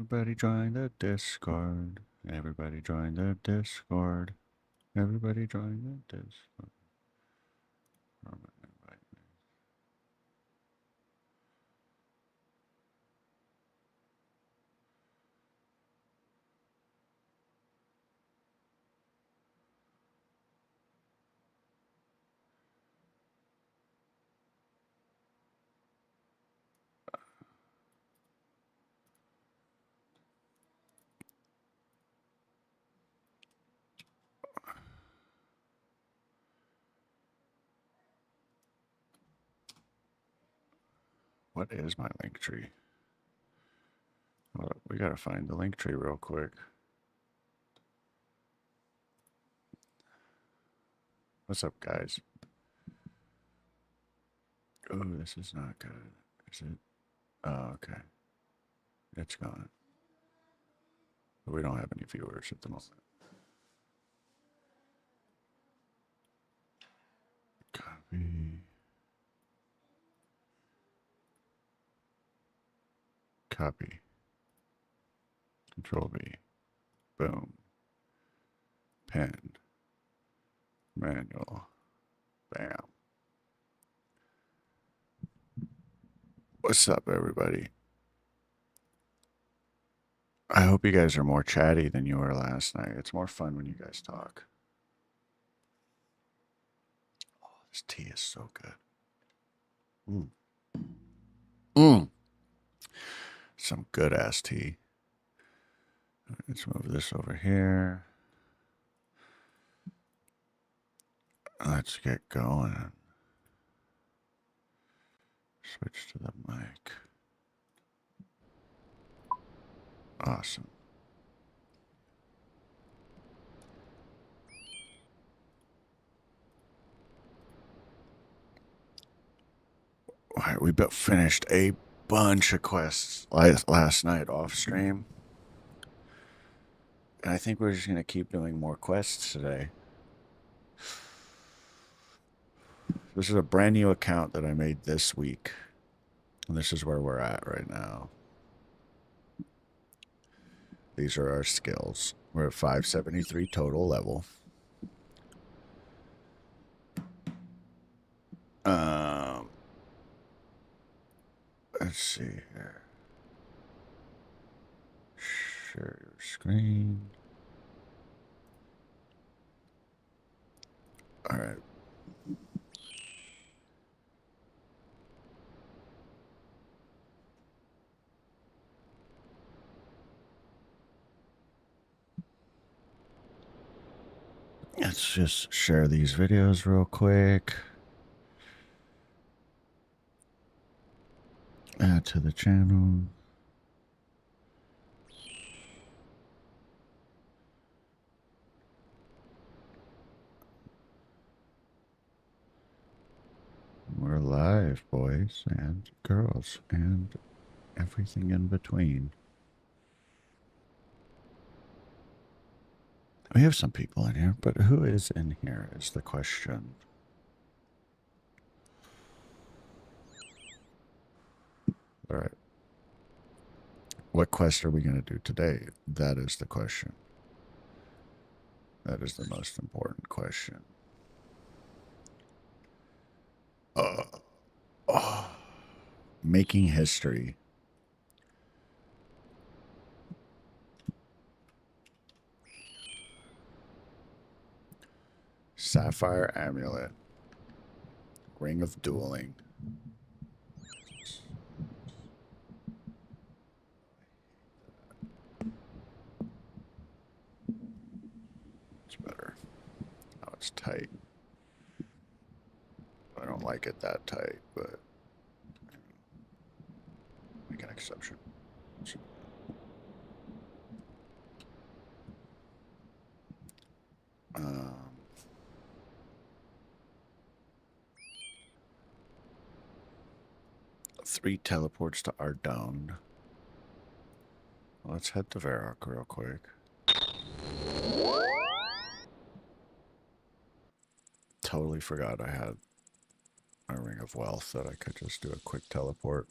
Everybody join the Discord. Everybody join the Discord. Everybody join the Discord. What is my link tree? Well, we gotta find the link tree real quick. What's up, guys? Oh, this is not good. Is it? Oh, okay. It's gone. But we don't have any viewers at the moment. Copy. Copy. Control V. Boom. Pen. Manual. Bam. What's up, everybody? I hope you guys are more chatty than you were last night. It's more fun when you guys talk. Oh, this tea is so good. Some good ass tea. Let's move this over here. Let's get going. Switch to the mic. Awesome. All right, we finished a bunch of quests last night off stream. And I think we're just going to keep doing more quests today. This is a brand new account that I made this week. And this is where we're at right now. These are our skills. We're at 573 total level. Let's see here. Share your screen. All right. Let's just share these videos real quick. Add to the channel. We're live, boys and girls, and everything in between. We have some people in here, but who is in here is the question. All right. What quest are we going to do today? That is the question. That is the most important question. Making history. Sapphire Amulet. Ring of Dueling. It's better. Oh, it's tight. I don't like it that tight, but make an exception. 3 teleports to Ardone. Let's head to Varrock real quick. Totally forgot I had my Ring of Wealth that I could just do a quick teleport.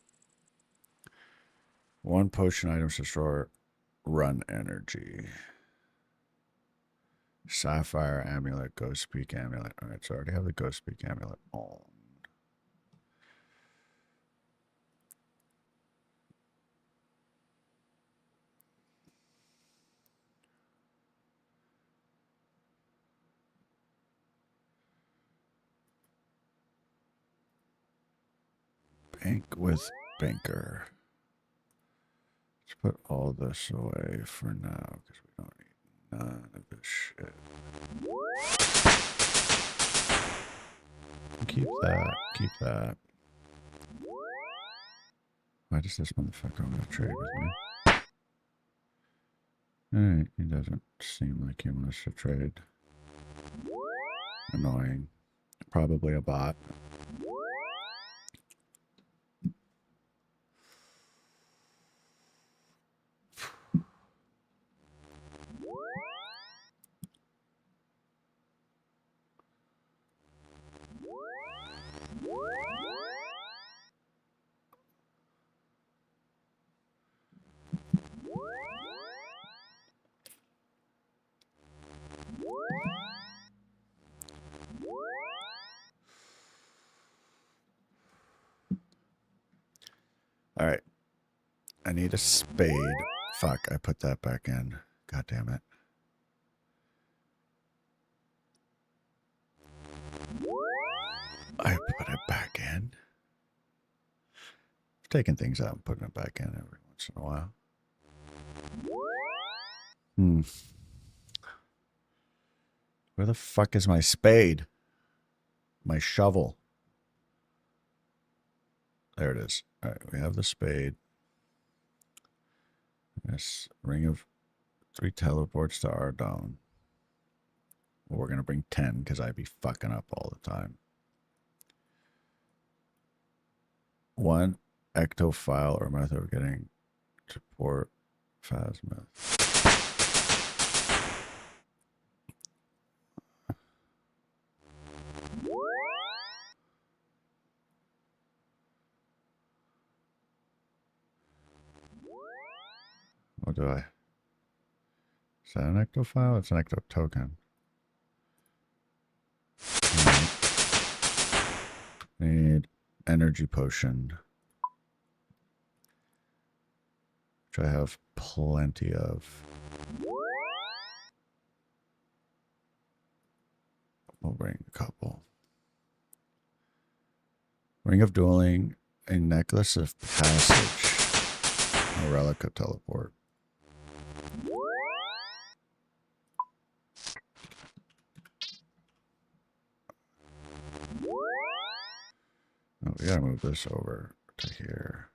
1 potion items to store Run energy. Sapphire amulet, Ghost Peak amulet. Alright, so I already have the Ghost Peak amulet on. Bank with banker. Let's put all this away for now because we don't need none of this shit. Keep that. Keep that. Why does this motherfucker want to trade with me? Alright, he doesn't seem like he wants to trade. Annoying. Probably a bot. Alright. I need a spade. Fuck, I put that back in. God damn it. I put it back in. I've taken things out and putting it back in every once in a while. Where the fuck is my spade? My shovel. There it is. Alright, we have the spade. Yes, ring of 3 teleports to our dome. Well, we're going to bring 10 because I'd be fucking up all the time. 1 ectophile or method of getting to port phasma. What do I? Is that an ectophile? It's an ecto token. Need energy potion, which I have plenty of. We'll bring a couple. Ring of dueling, a necklace of passage, a relic teleport. Oh, we gotta move this over to here.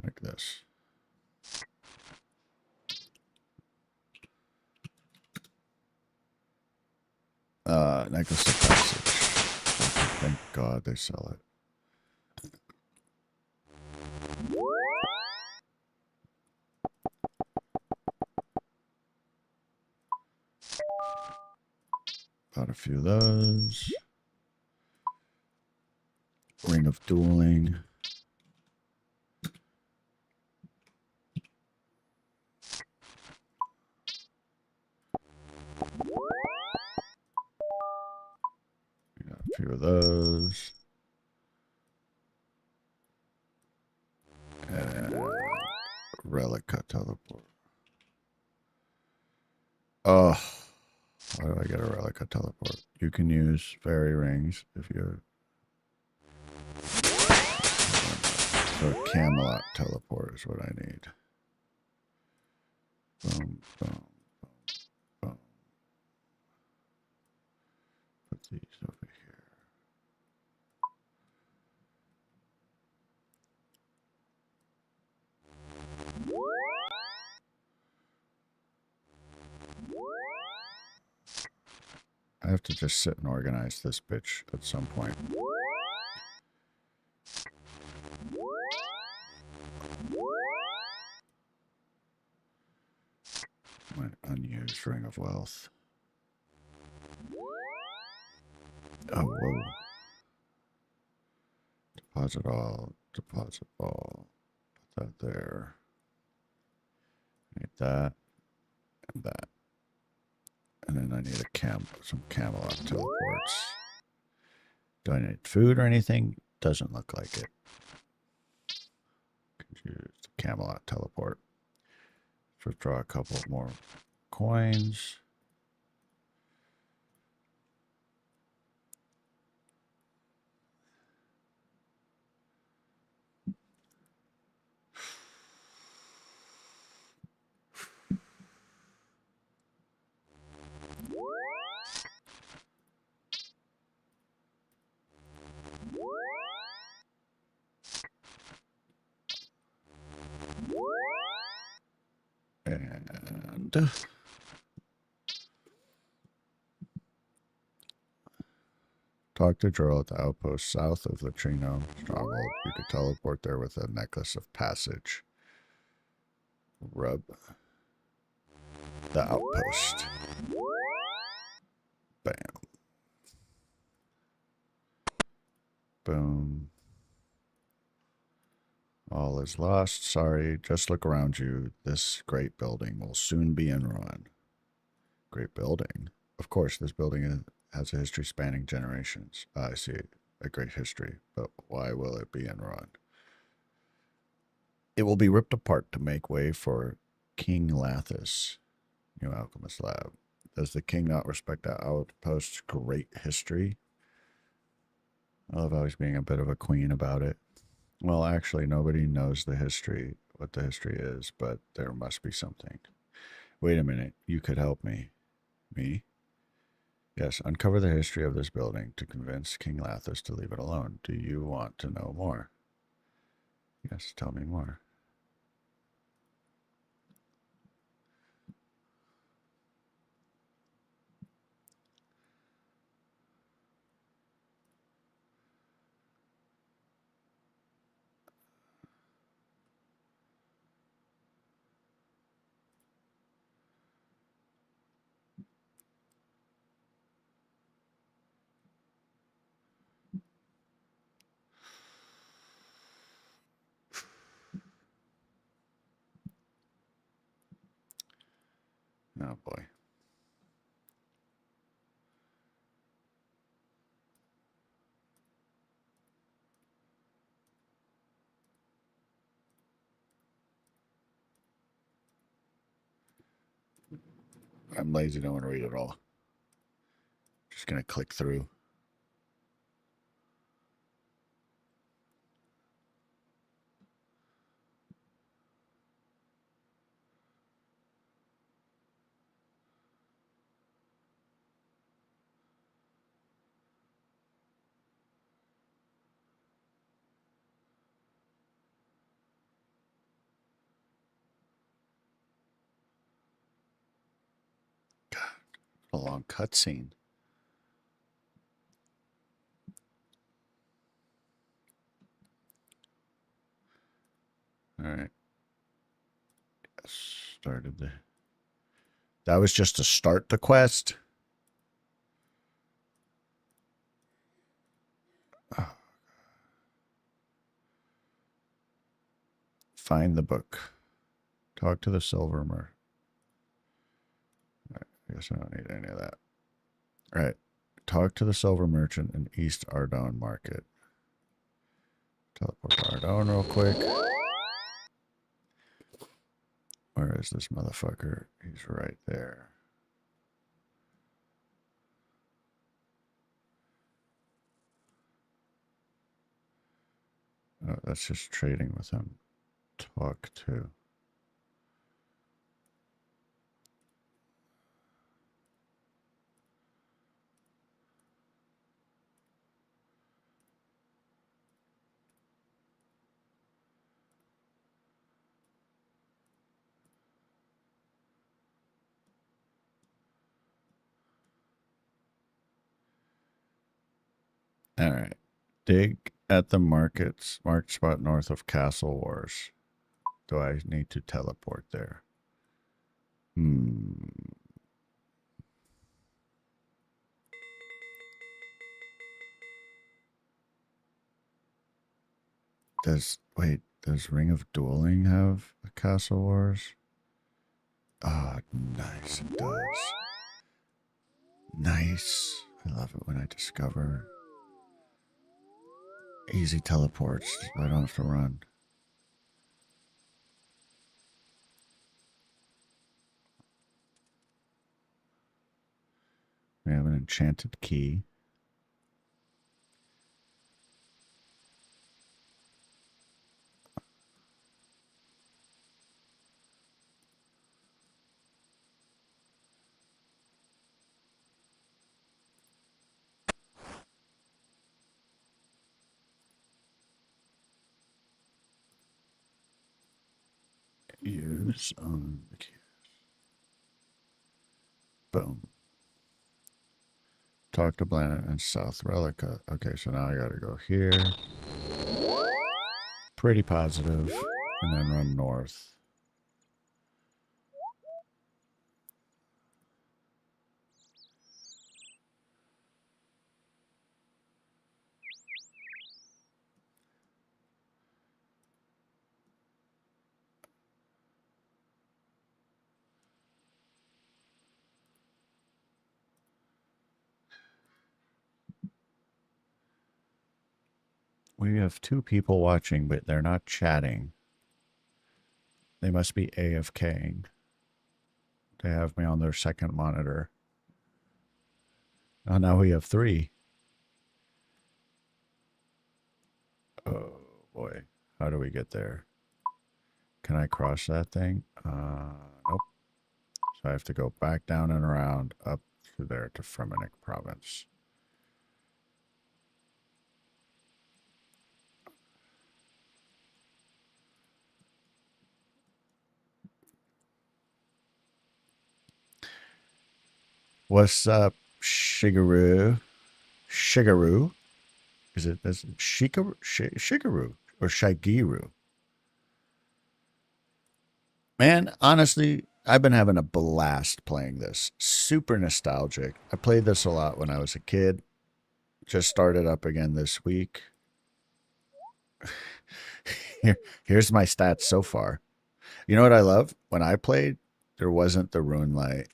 Like this. Necklace of passage. Thank God they sell it. Bought a few of those. Ring of dueling. We got a few of those. And relic teleport. Oh, why do I get a relic teleport? You can use fairy rings if you're. So a Camelot teleport is what I need. Boom, boom, boom, boom. Put these over here. I have to just sit and organize this bitch at some point. My unused ring of wealth. Oh, whoa. Deposit all. Deposit all. Put that there. Need that and that. And then I need some Camelot teleports. Do I need food or anything? Doesn't look like it. Could use the Camelot teleport. Let's withdraw a couple more coins. And talk to Jorl at the outpost south of Latrino Stronghold. You could teleport there with a necklace of passage. Rub the outpost. Bam. Boom. All is lost. Sorry. Just look around you. This great building will soon be in ruin. Great building? Of course, this building has a history spanning generations. I see. A great history. But why will it be in ruin? It will be ripped apart to make way for King Lathis, new alchemist lab. Does the king not respect that outpost's great history? I love how he's being a bit of a queen about it. Well, actually, nobody knows the history, what the history is, but there must be something. Wait a minute. You could help me. Me? Yes, uncover the history of this building to convince King Lathis to leave it alone. Do you want to know more? Yes, tell me more. Oh boy. I'm lazy, don't want to read it all. Just gonna click through. God, a long cutscene. All right. Started the. That was just to start the quest. Oh. Find the book. Talk to the silver mer. Right, I guess I don't need any of that. All right. Talk to the silver merchant in East Ardon Market. Teleport to Ardon real quick. Where is this motherfucker? He's right there. Oh, that's just trading with him. Talk to. All right. Dig at the market spot north of Castle Wars. Do I need to teleport there? Does Ring of Dueling have a Castle Wars? Oh, nice. It does. Nice. I love it when I discover easy teleports. I don't have to run. We have an enchanted key. Use on the key. Boom. Talk to Planet and South Relica. Okay, so now I gotta go here. Pretty positive. And then run north. We have 2 people watching, but they're not chatting. They must be AFKing. They have me on their second monitor. Oh, now we have 3. Oh, boy. How do we get there? Can I cross that thing? Nope. So I have to go back down and around up to there to Fremennik province. What's up, Shigeru? Shigeru? Is it Shigeru or Shigeru? Man, honestly, I've been having a blast playing this. Super nostalgic. I played this a lot when I was a kid. Just started up again this week. Here's my stats so far. You know what I love? When I played, there wasn't the rune light.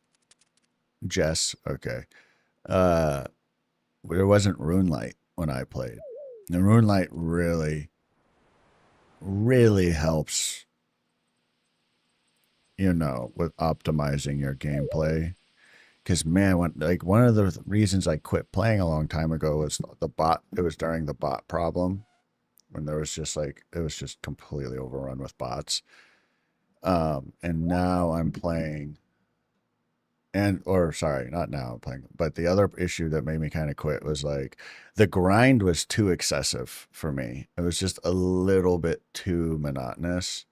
Jess, okay. There wasn't rune light when I played. The rune light really, really helps, you know, with optimizing your gameplay. Because man, one of the reasons I quit playing a long time ago was the bot. It was during the bot problem when there was just it was just completely overrun with bots. And now I'm playing. Sorry, not now I'm playing, but the other issue that made me kind of quit was like the grind was too excessive for me. It was just a little bit too monotonous.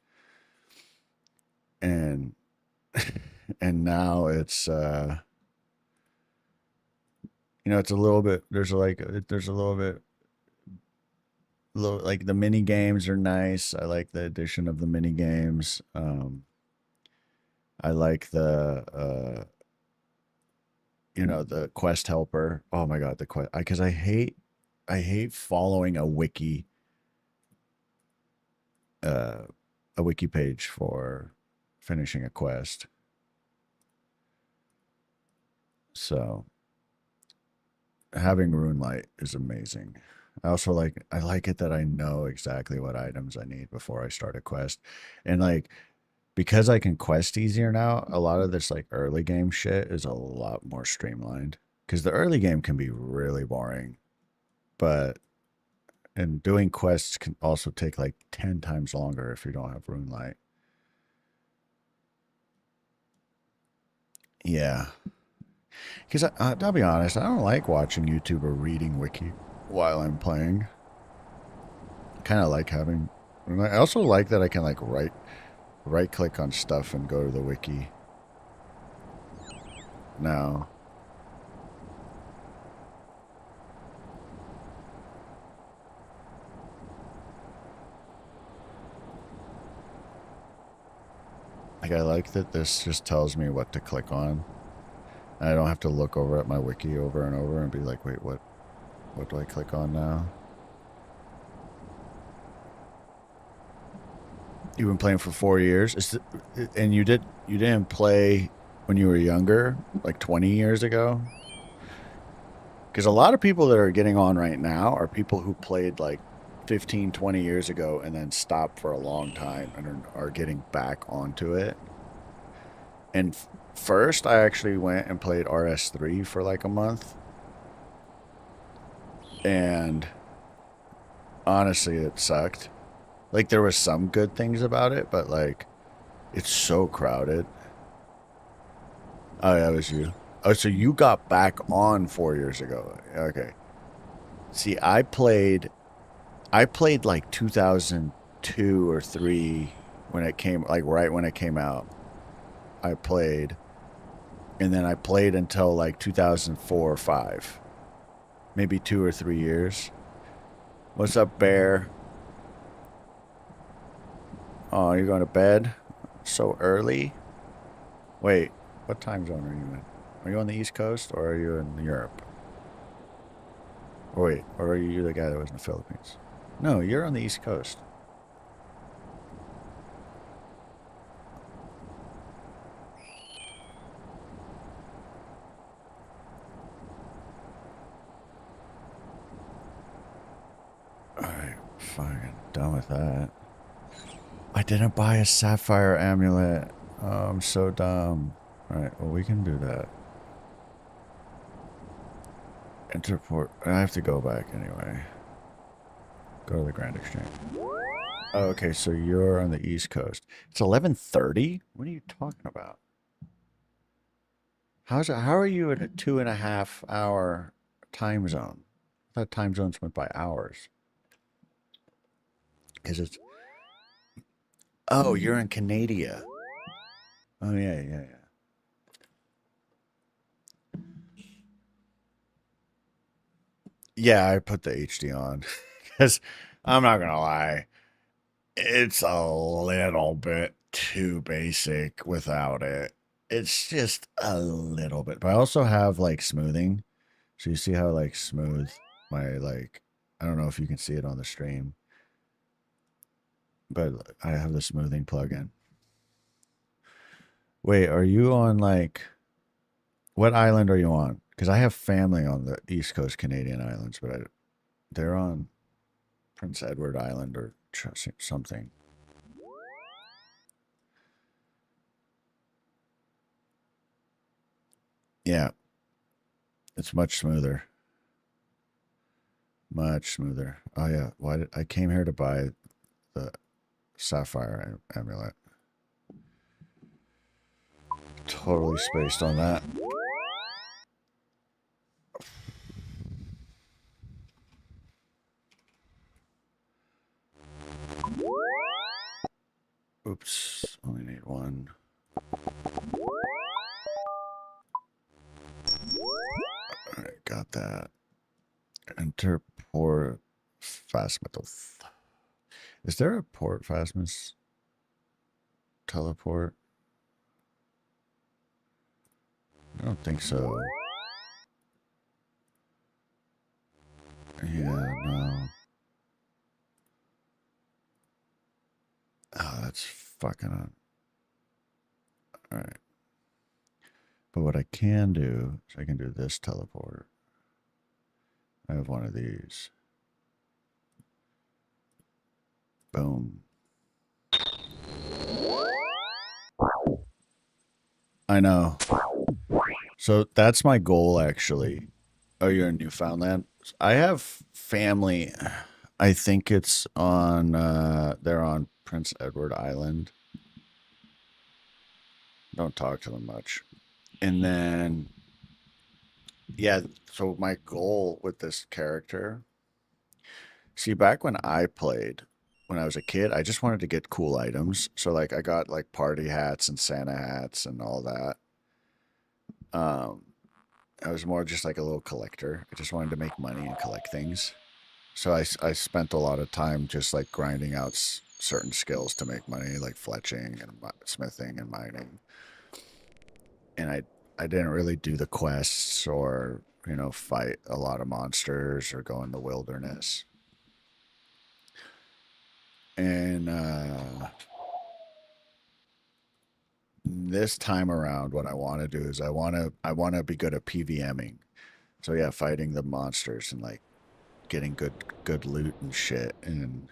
And and now it's you know, it's a little bit there's a little bit like the mini games are nice. I like the addition of the mini games. I like the you know, the quest helper. Oh my god, the quest, because I hate following a wiki page for finishing a quest. So having rune light is amazing. I also like it that I know exactly what items I need before I start a quest. And like because I can quest easier now, a lot of this like early game shit is a lot more streamlined. Because the early game can be really boring, but and doing quests can also take like 10 times longer if you don't have rune light. Yeah, because I'll be honest, I don't like watching YouTube or reading wiki while I'm playing. I kind of like having. I also like that I can like right click on stuff and go to the wiki. Now, like I like that this just tells me what to click on. I don't have to look over at my wiki over and over and be like, wait, what do I click on now? You've been playing for 4 years. And you didn't play when you were younger, like 20 years ago? Because a lot of people that are getting on right now are people who played like 15, 20 years ago and then stopped for a long time and are getting back onto it. And first, I actually went and played RS3 for like a month. And honestly, it sucked. Like, there was some good things about it, but like, it's so crowded. Oh, yeah, that was you. Oh, so you got back on 4 years ago. Okay. See, I played like 2002 or 3 when it came, like right when it came out. I played, and then I played until like 2004 or 5, maybe 2 or 3 years. What's up, Bear? Oh, you're going to bed so early? Wait, what time zone are you in? Are you on the East Coast or are you in Europe? Or wait, or are you the guy that was in the Philippines? No, you're on the East Coast. Alright, fucking done with that. I didn't buy a sapphire amulet. Oh, I'm so dumb. Alright, well, we can do that. Interport. I have to go back anyway. Go to the Grand Exchange. Oh, okay, so you're on the East Coast. It's 11:30? What are you talking about? How are you in a 2.5 hour time zone? I thought time zones went by hours. Because it's. Oh, you're in Canada. Oh, yeah, yeah, yeah. Yeah, I put the HD on. Because I'm not going to lie, it's a little bit too basic without it. It's just a little bit. But I also have like smoothing. So you see how like smooth my like I don't know if you can see it on the stream, but I have the smoothing plugin. Wait, are you on like what island are you on? Because I have family on the East Coast Canadian islands, but they're on Prince Edward Island or something. Yeah, it's much smoother. Much smoother. Oh yeah, why did I came here to buy the sapphire amulet? Totally spaced on that. Oops, only need one. Alright, got that. Enter port Phasma. Is there a port Phasma's teleport? I don't think so. Yeah, no. Oh, that's fucking on. Alright. But what I can do is I can do this teleport. I have one of these. Boom. I know. So that's my goal, actually. Oh, you're in Newfoundland? I have family. I think it's on, they're on Prince Edward Island. Don't talk to them much. And then, yeah, so my goal with this character, see, back when I played, when I was a kid, I just wanted to get cool items. So, like, I got, like, party hats and Santa hats and all that. Um, I was more just like a little collector. I just wanted to make money and collect things. So I spent a lot of time just like grinding out certain skills to make money, like fletching and smithing and mining. And I didn't really do the quests or fight a lot of monsters or go in the wilderness. And this time around, what I want to do is I want to be good at PVMing. So yeah, fighting the monsters and like getting good loot and shit. And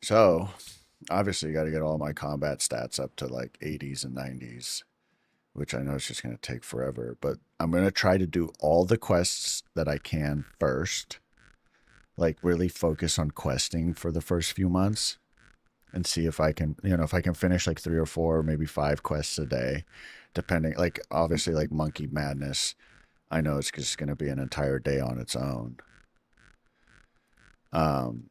so obviously you got to get all my combat stats up to like 80s and 90s, which I know is just going to take forever, but I'm going to try to do all the quests that I can first. Like really focus on questing for the first few months and see if I can, if I can finish like 3 or 4, maybe 5 quests a day, depending, like obviously like Monkey Madness. I know it's just going to be an entire day on its own. Um,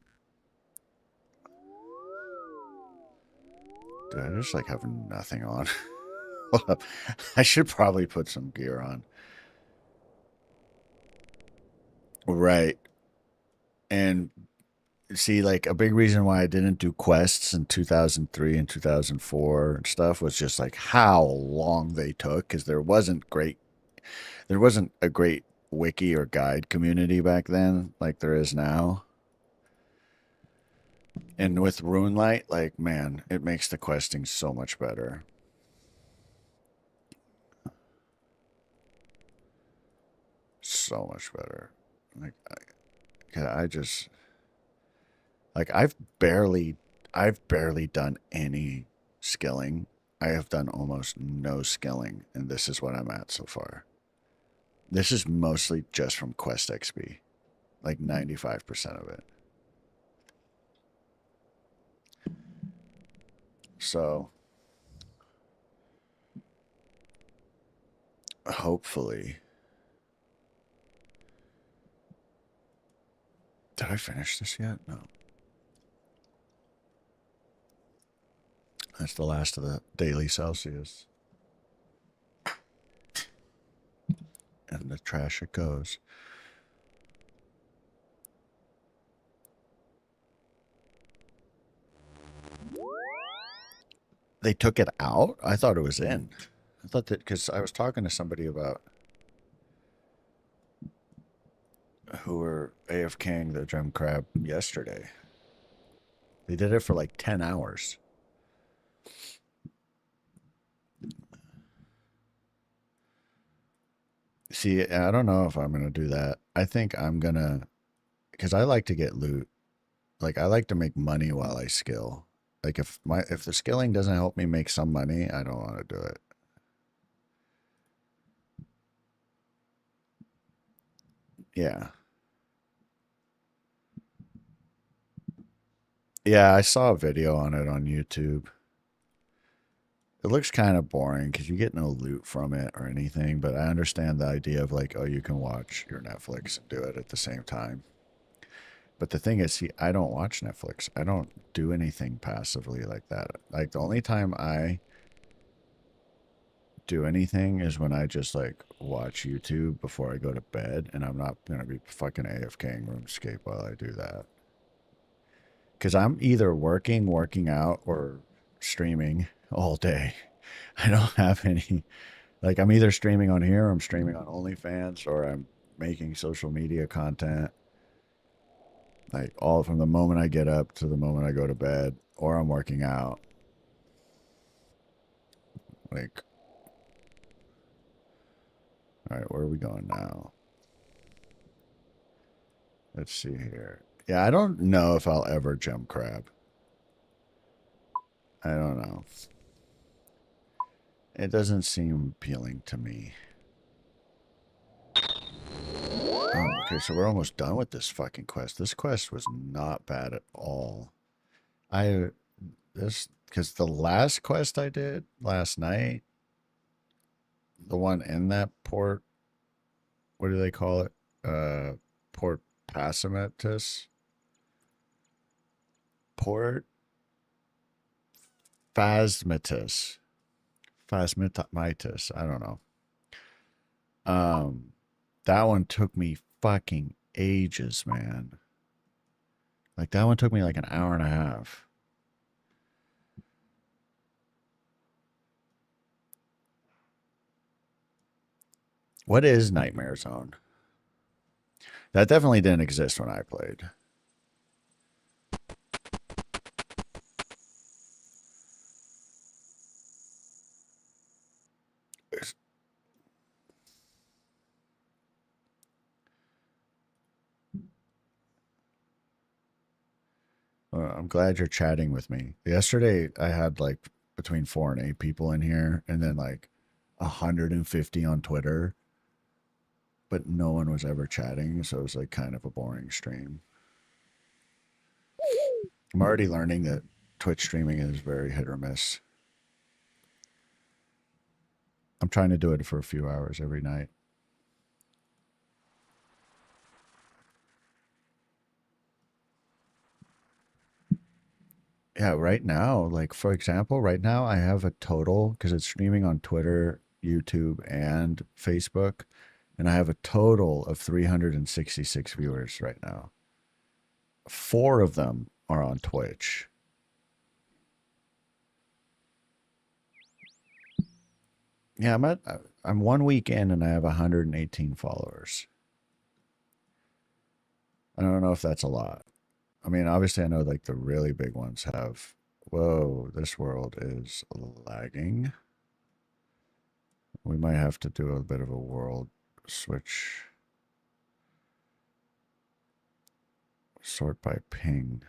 Dude, I just like have nothing on. Hold up. I should probably put some gear on. Right. And see, like a big reason why I didn't do quests in 2003 and 2004 and stuff was just like how long they took, because there wasn't a great wiki or guide community back then like there is now. And with RuneLight, like man, it makes the questing so much better. So much better. Like I just like I've barely done any skilling. I have done almost no skilling, and this is what I'm at so far. This is mostly just from Quest XP, like 95% of it. So, hopefully. Did I finish this yet? No. That's the last of the daily Celsius. And the trash it goes. They took it out? I thought it was in. I thought that because I was talking to somebody about who were AFKing the gem crab yesterday. They did it for like 10 hours. See, I don't know if I'm going to do that. I think I'm going to, because I like to get loot. Like, I like to make money while I skill. Like, if the skilling doesn't help me make some money, I don't want to do it. Yeah. Yeah, I saw a video on it on YouTube. It looks kind of boring because you get no loot from it or anything, but I understand the idea of like, oh, you can watch your Netflix and do it at the same time. But the thing is, see, I don't watch Netflix. I don't do anything passively like that. Like the only time I do anything is when I just like watch YouTube before I go to bed, and I'm not gonna be fucking AFKing RuneScape while I do that. Because I'm either working out, or streaming all day. I don't have any. Like I'm either streaming on here, or I'm streaming on OnlyFans, or I'm making social media content. Like all from the moment I get up to the moment I go to bed, or I'm working out. Like, all right, where are we going now? Let's see here. Yeah, I don't know if I'll ever gem crab. I don't know. It doesn't seem appealing to me. Oh, okay, so we're almost done with this fucking quest. This quest was not bad at all. Because the last quest I did last night, the one in that port, what do they call it? Port Passamatus? Port Phasmatus. Phasmitis. I don't know. That one took me fucking ages, man. Like that one took me like an hour and a half. What is Nightmare Zone? That definitely didn't exist when I played. I'm glad you're chatting with me. Yesterday, I had like between 4 and 8 people in here, and then like 150 on Twitter, but no one was ever chatting, so it was like kind of a boring stream. I'm already learning that Twitch streaming is very hit or miss. I'm trying to do it for a few hours every night. Yeah, right now, like for example, right now I have a total because it's streaming on Twitter, YouTube, and Facebook, and I have a total of 366 viewers right now. 4 of them are on Twitch. Yeah, I'm 1 week in and I have 118 followers. I don't know if that's a lot. I mean, obviously I know like the really big ones have. Whoa, this world is lagging. We might have to do a bit of a world switch. Sort by ping.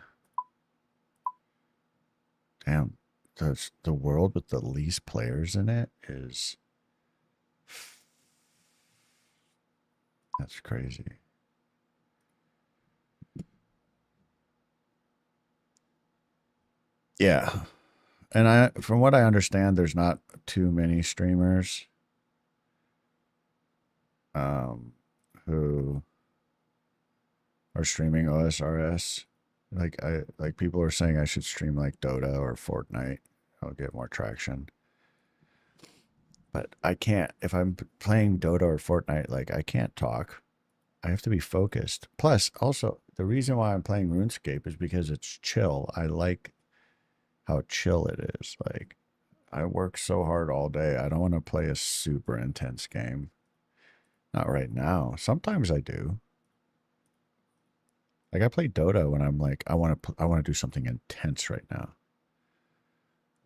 Damn, the world with the least players in it is. That's crazy. Yeah. And from what I understand, there's not too many streamers um, who are streaming OSRS. Like people are saying I should stream like Dota or Fortnite. I'll get more traction. But I can't if I'm playing Dota or Fortnite, like I can't talk. I have to be focused. Plus, also the reason why I'm playing RuneScape is because it's chill. I like how chill it is. Like I work so hard all day. I don't want to play a super intense game. Not right now. Sometimes I do. Like I play Dota when I'm like I want to do something intense right now.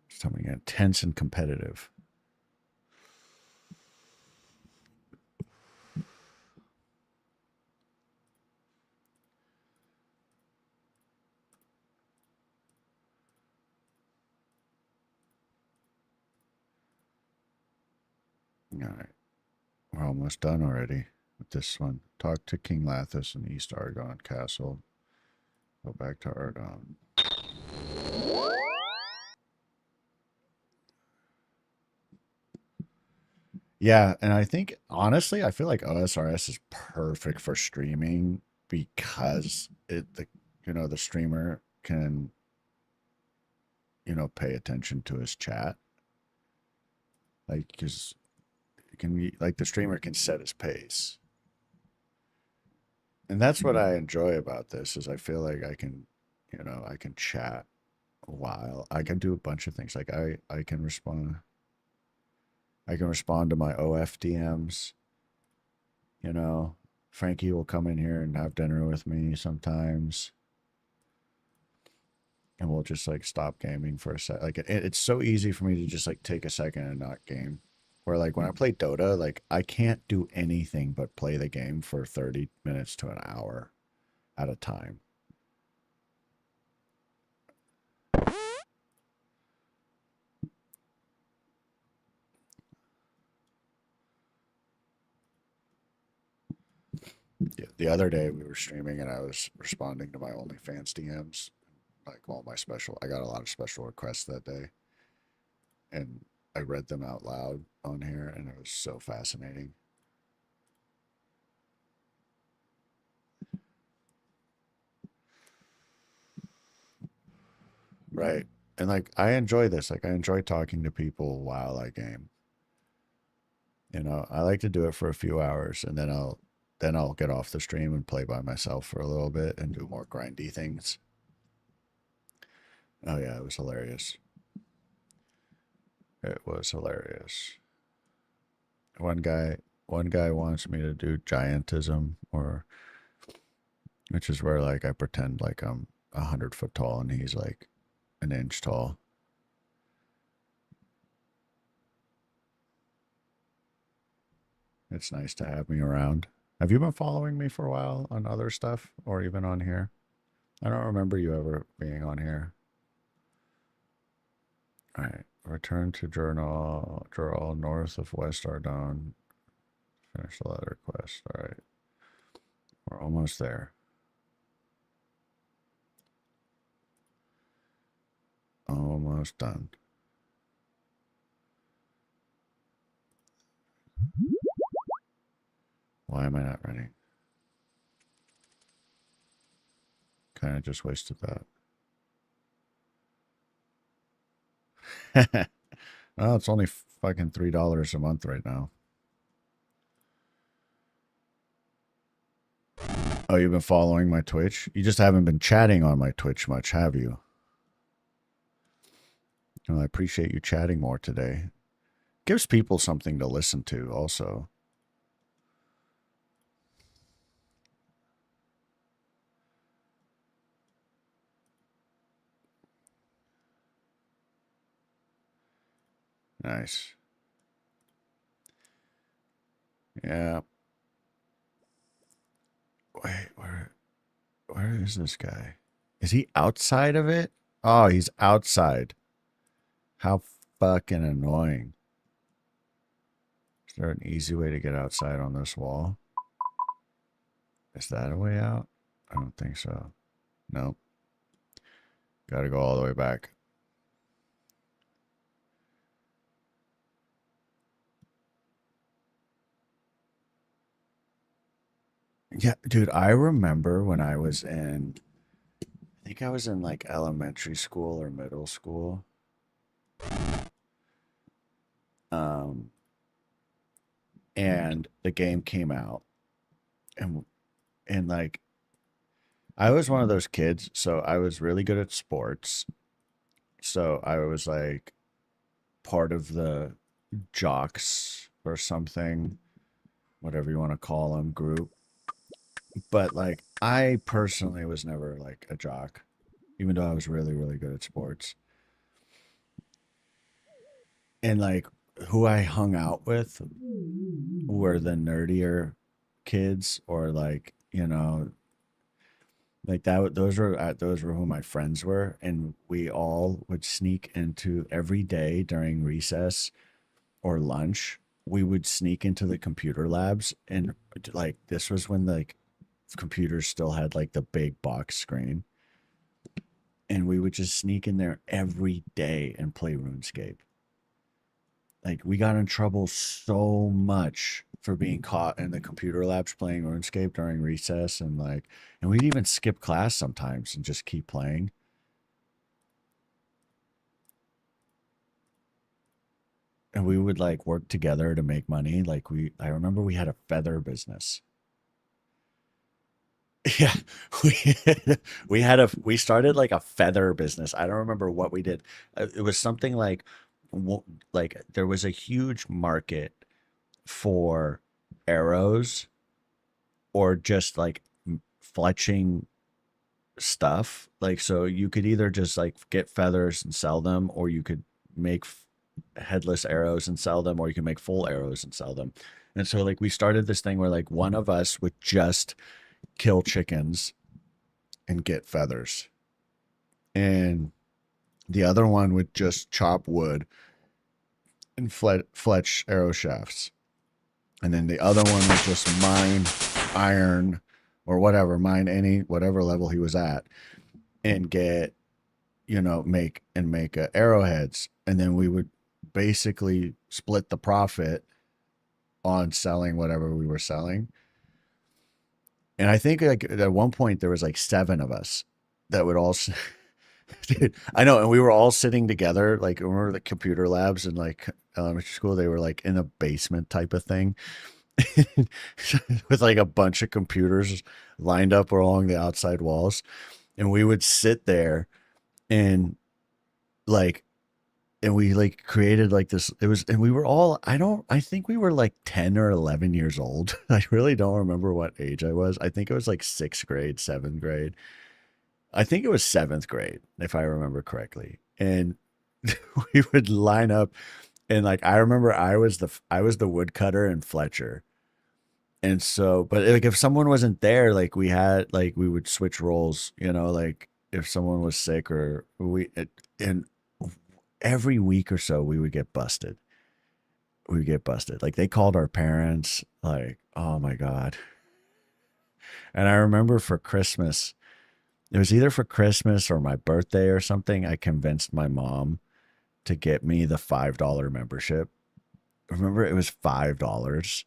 Something intense and competitive. All right. We're almost done already with this one. Talk to King Lathis in East Argon Castle. Go back to Argon. Yeah, and I think honestly, I feel like OSRS is perfect for streaming because the streamer can pay attention to his chat, like because it can be like the streamer can set his pace, and that's what I enjoy about this is I feel like I can chat while I can do a bunch of things like I can respond to my OFDMs. You know, Frankie will come in here and have dinner with me sometimes, and we'll just like stop gaming for a sec. Like it's so easy for me to just like take a second and not game. Where like when I play Dota, like I can't do anything but play the game for 30 minutes to an hour at a time. Yeah, the other day we were streaming and I was responding to my OnlyFans DMs, like all my special. I got a lot of special requests that day, and I read them out loud on here, and it was so fascinating. Right. And like I enjoy this. Like I enjoy talking to people while I game. I like to do it for a few hours and then I'll get off the stream and play by myself for a little bit and do more grindy things. Oh yeah, it was hilarious. It was hilarious. One guy one guy wants me to do giantism or which is where like I pretend like I'm 100 foot tall and he's like an inch tall. It's nice to have me around. Have you been following me for a while on other stuff or even on here? I don't remember you ever being on here. All right. Return to journal north of West Ardon. Finish the letter quest. All right. We're almost there. Almost done. Why am I not running? Kind of just wasted that. Well, it's only fucking $3 a month right now. Oh, you've been following my Twitch? You just haven't been chatting on my Twitch much, have you? Well, I appreciate you chatting more today. Gives people something to listen to also. Nice. Yeah. Wait, where is this guy? Is he outside of it? Oh, he's outside. How fucking annoying. Is there an easy way to get outside on this wall? Is that a way out? I don't think so. Nope. Gotta go all the way back. Yeah, dude, I remember when I was in, I think I was in like elementary school or middle school. Um, and the game came out, and like I was one of those kids, so I was really good at sports. So I was like part of the jocks or something, whatever you want to call them, group. But like I personally was never like a jock, even though I was really, really good at sports. And like who I hung out with were the nerdier kids, or like, like that. Those were who my friends were, and we all would sneak into every day during recess or lunch. We would sneak into the computer labs, and like this was when like computers still had like the big box screen, and we would just sneak in there every day and play RuneScape. Like we got in trouble so much for being caught in the computer labs playing RuneScape during recess, and like, and we'd even skip class sometimes and just keep playing. And we would like work together to make money. Like I remember we had a feather business. Yeah, we we started like a feather business. I don't remember what we did. It was something like like there was a huge market for arrows, or just like fletching stuff. Like, so you could either just like get feathers and sell them, or you could make headless arrows and sell them, or you can make full arrows and sell them. And so like we started this thing where like one of us would just kill chickens and get feathers, and the other one would just chop wood and fletch arrow shafts. And then the other one would just mine iron or whatever, mine any whatever level he was at, and get, make arrowheads. And then we would basically split the profit on selling whatever we were selling. And I think like at one point there was like seven of us that would all dude, I know, and we were all sitting together. Like, remember the computer labs in like elementary school? They were like in a basement type of thing, with like a bunch of computers lined up along the outside walls, and we would sit there and like, and we like created like this. It was, and we were all. I think we were like 10 or 11 years old. I really don't remember what age I was. I think it was like sixth grade, seventh grade. I think it was seventh grade, if I remember correctly. And we would line up, and like I remember I was the woodcutter and Fletcher, And so, but like if someone wasn't there, like we would switch roles, like if someone was sick or and every week or so we would get busted. We would get busted. Like they called our parents, like, oh my God. And I remember for Christmas, it was either for Christmas or my birthday or something, I convinced my mom to get me the $5 membership. Remember, it was $5.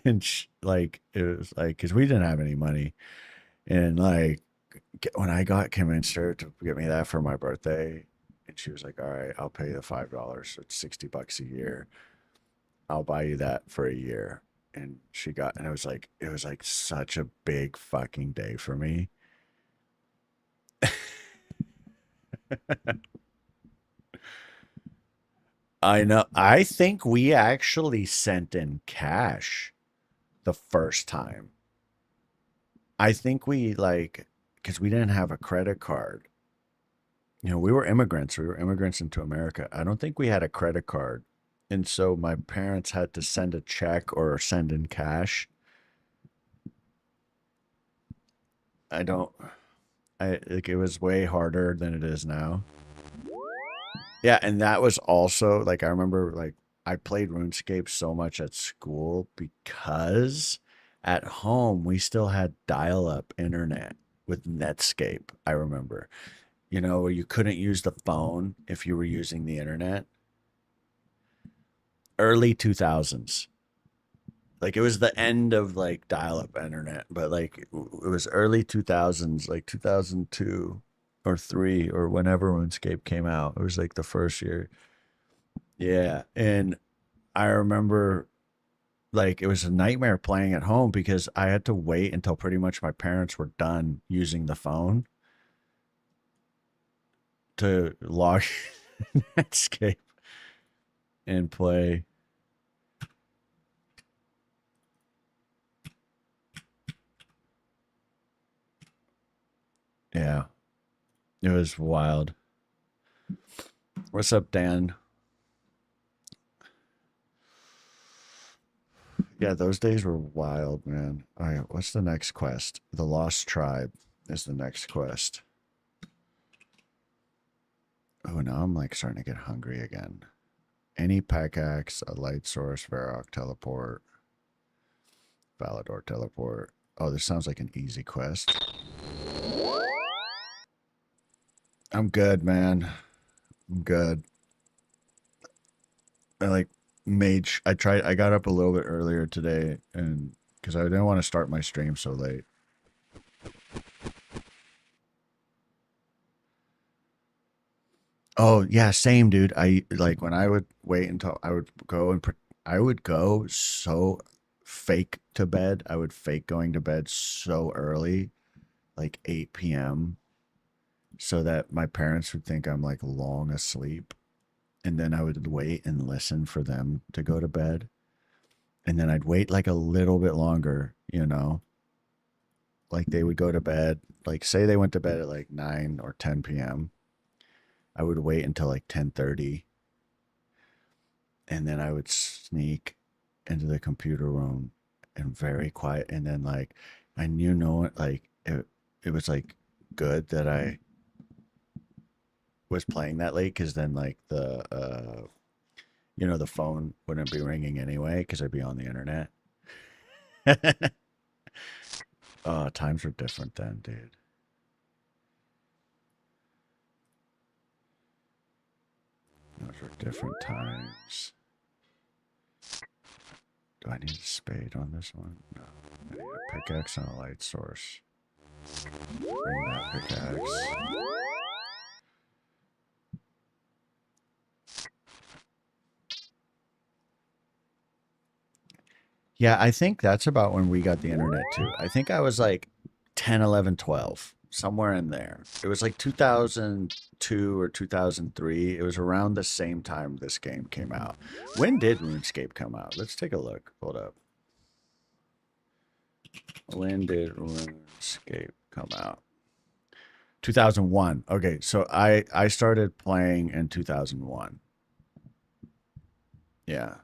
And like, it was like, because we didn't have any money. And like, when I got convinced her to get me that for my birthday, and she was like, all right, I'll pay you the $5. So it's $60 a year. I'll buy you that for a year. And and it was like such a big fucking day for me. I know. I think we actually sent in cash the first time. I think we like, because we didn't have a credit card. We were immigrants. We were immigrants into America. I don't think we had a credit card. And so my parents had to send a check or send in cash. I don't, I like it was way harder than it is now. Yeah. And that was also like, I remember like I played RuneScape so much at school because at home we still had dial up internet with Netscape. I remember, where you couldn't use the phone if you were using the internet. Early 2000s. Like it was the end of like dial-up internet, but like it was early 2000s, like 2002 or 3 or whenever RuneScape came out. It was like the first year. Yeah, and I remember like it was a nightmare playing at home because I had to wait until pretty much my parents were done using the phone to log in Netscape and play. Yeah, it was wild. What's up, Dan? Yeah, those days were wild, man. All right, what's the next quest? The Lost Tribe is the next quest. Oh, now I'm like starting to get hungry again. Any pickaxe, a light source, Varrock teleport, Valador teleport. Oh, this sounds like an easy quest. I'm good, man. I'm good. I like I got up a little bit earlier today and because I didn't want to start my stream so late. Oh yeah, same dude. I like when I would wait until I would go I would go so fake to bed. I would fake going to bed so early, like 8 p.m., so that my parents would think I'm like long asleep. And then I would wait and listen for them to go to bed. And then I'd wait like a little bit longer, like they would go to bed, like say they went to bed at like 9 or 10 p.m. I would wait until like 10:30 and then I would sneak into the computer room and very quiet. And then like I knew no one like it was like good that I was playing that late because then like the phone wouldn't be ringing anyway because I'd be on the internet. Oh, times were different then, dude. Those were different times. Do I need a spade on this one? No. I need a pickaxe and a light source. Bring that pickaxe. Yeah, I think that's about when we got the internet too. I think I was like 10, 11, 12, somewhere in there. It was like 2002 or 2003. It was around the same time this game came out. When did RuneScape come out? Let's take a look. Hold up. When did RuneScape come out? 2001. Okay, so I started playing in 2001. Yeah.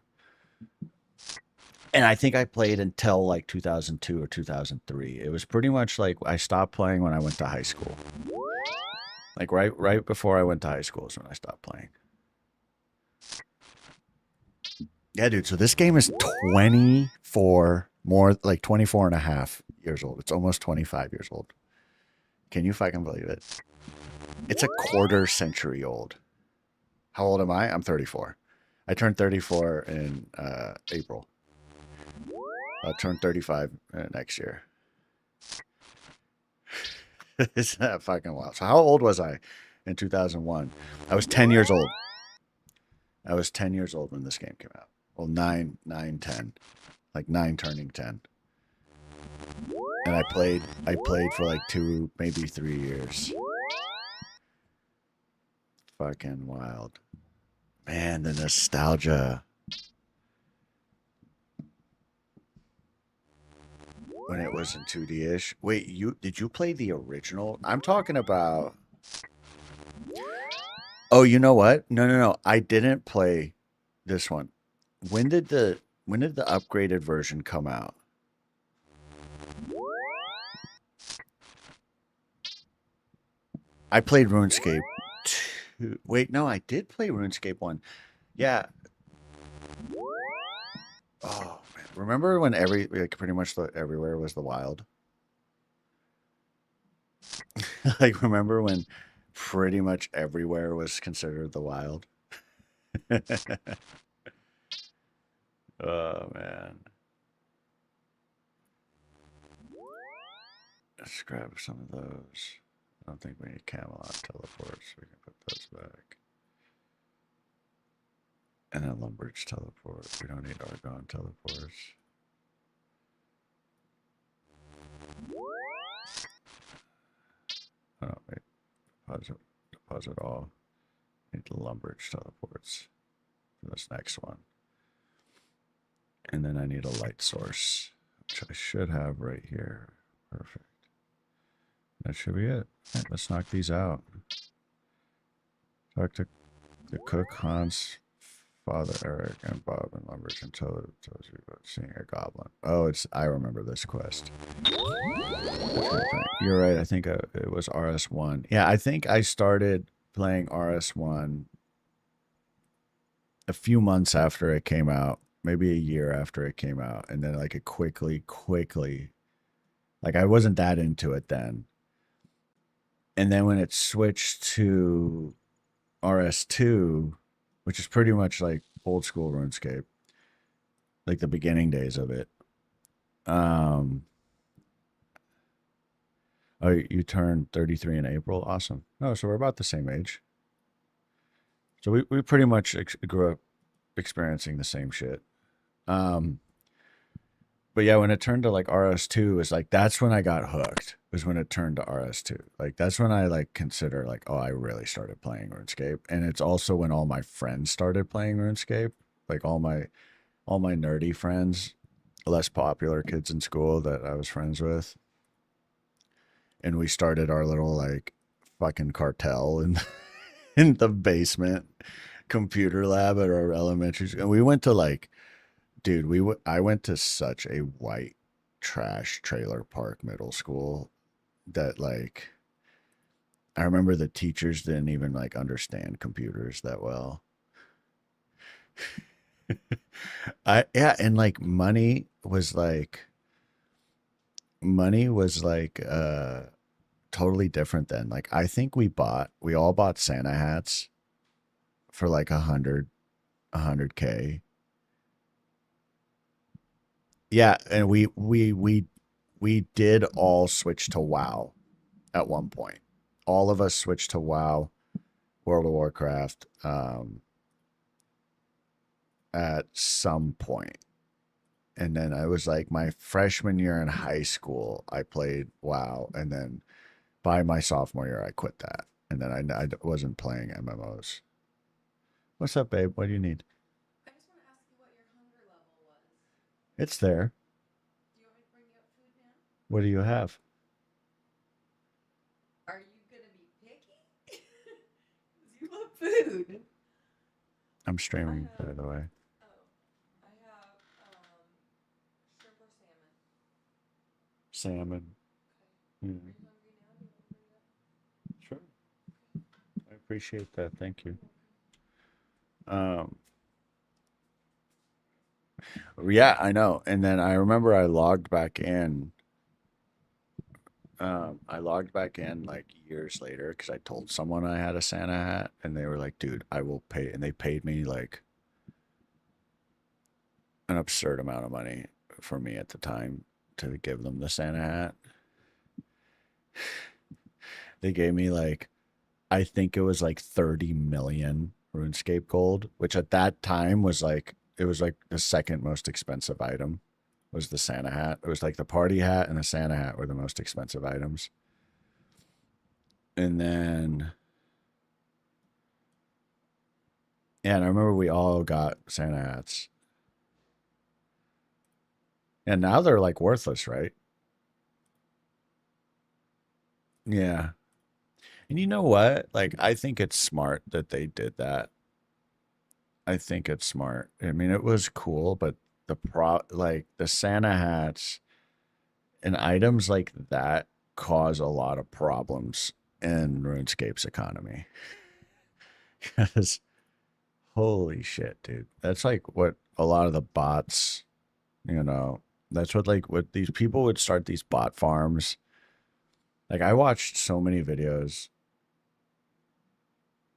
And I think I played until like 2002 or 2003. It was pretty much like I stopped playing when I went to high school. Like right before I went to high school is when I stopped playing. Yeah, dude. So this game is 24 more like 24 and a half years old. It's almost 25 years old. Can you fucking believe it? It's a quarter century old. How old am I? I'm 34. I turned 34 in April. I'll turn 35 next year. Isn't that fucking wild? So how old was I in 2001? I was 10 years old. I was 10 years old when this game came out. Well, 10. Like 9 turning 10. And I played for like 2, maybe 3 years. Fucking wild. Man, the nostalgia. When it was in 2D-ish. Wait, did you play the original? I'm talking about. Oh, you know what? No. I didn't play this one. When did the upgraded version come out? I played RuneScape 2. Wait, no, I did play RuneScape 1. Yeah. Oh, man. Remember when like pretty much everywhere was the wild? Like remember when pretty much everywhere was considered the wild? Oh man. Let's grab some of those. I don't think we need Camelot teleports. We can put those back. And then Lumbridge teleport. We don't need Argon teleports. Oh, no, wait. Deposit all. Need the Lumbridge teleports for this next one. And then I need a light source, which I should have right here. Perfect. That should be it. Right, let's knock these out. Talk to the cook, Hans, Father Eric, and Bob and Lumbridge and tells you about seeing a goblin. Oh, I remember this quest. You're right. I think it was RS1. Yeah, I think I started playing RS1 a few months after it came out, maybe a year after it came out, and then like it quickly, like I wasn't that into it then. And then when it switched to RS2, which is pretty much like old school RuneScape, like the beginning days of it. Oh, you turned 33 in April. Awesome. Oh, so we're about the same age. So we pretty much grew up experiencing the same shit. Um, but yeah, when it turned to like RS2, it's like that's when I got hooked. Was when it turned to RS2. Like that's when I like consider like, oh, I really started playing RuneScape. And it's also when all my friends started playing RuneScape. Like all my nerdy friends, less popular kids in school that I was friends with. And we started our little like fucking cartel in in the basement computer lab at our elementary school. And we went to like, dude, I went to such a white trash trailer park middle school that like I remember the teachers didn't even like understand computers that well. I yeah, and like money was like totally different then. Like I think we all bought Santa hats for like 100K. Yeah, and we did all switch to WoW at one point. All of us switched to WoW, World of Warcraft, at some point. And then I was like my freshman year in high school, I played WoW, and then by my sophomore year, I quit that, and then I wasn't playing MMOs. What's up, babe? What do you need? I just want to ask you what your hunger level was. It's there. Do you want me to bring you up food now? What do you have? Are you gonna be picky? Because you love food. I'm I streaming, by have. the way. Oh, I have. salmon. Are Mm, you hungry now? Do you want to hurry up? sure. I appreciate that. Thank you. You're welcome. Um, yeah, I know. And then I remember I logged back in. I logged back in like years later because I told someone I had a Santa hat, and they were like, "Dude, I will pay," and they paid me like an absurd amount of money for me at the time to give them the Santa hat. They gave me like, I think it was like 30 million RuneScape gold, which at that time was like, it was like the second most expensive item was the Santa hat. It was like the party hat and the Santa hat were the most expensive items. And then, yeah, and I remember we all got Santa hats. And now they're like worthless, right? Yeah. And you know what? Like, I think it's smart that they did that. I think it's smart. I mean, it was cool, but like the Santa hats and items like that cause a lot of problems in RuneScape's economy. Because holy shit, dude. That's like what a lot of the bots, you know, that's what these people would start these bot farms. Like I watched so many videos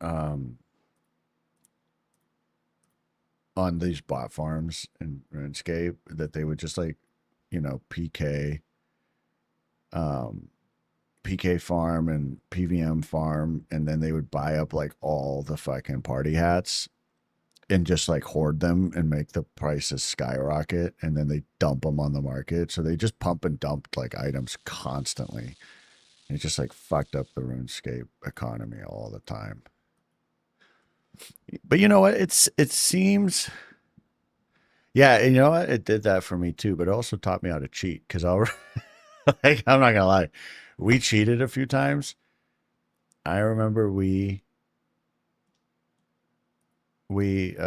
um on these bot farms in RuneScape that they would just like, PK um PK farm and PVM farm, and then they would buy up like all the fucking party hats and just like hoard them and make the prices skyrocket, and then they dump them on the market. So they just pump and dumped like items constantly. It just like fucked up the RuneScape economy all the time. But you know what? It seems, yeah, and you know what? It did that for me too, but it also taught me how to cheat because I'll like I'm not gonna lie, we cheated a few times. I remember we we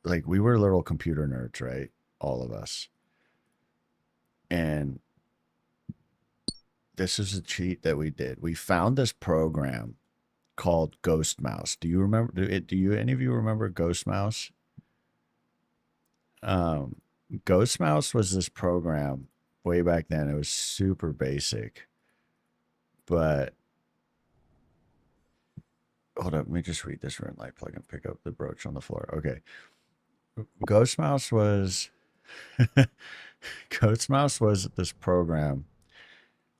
like we were little computer nerds, right? All of us. And this is a cheat that we did. We found this program called Ghost Mouse. Do you remember do you any of you remember Ghost Mouse? Um Ghost Mouse was this program way back then. It was super basic. But hold up, let me just read this rune light plug and pick up the brooch on the floor. Okay. Ghost Mouse was Ghost Mouse was this program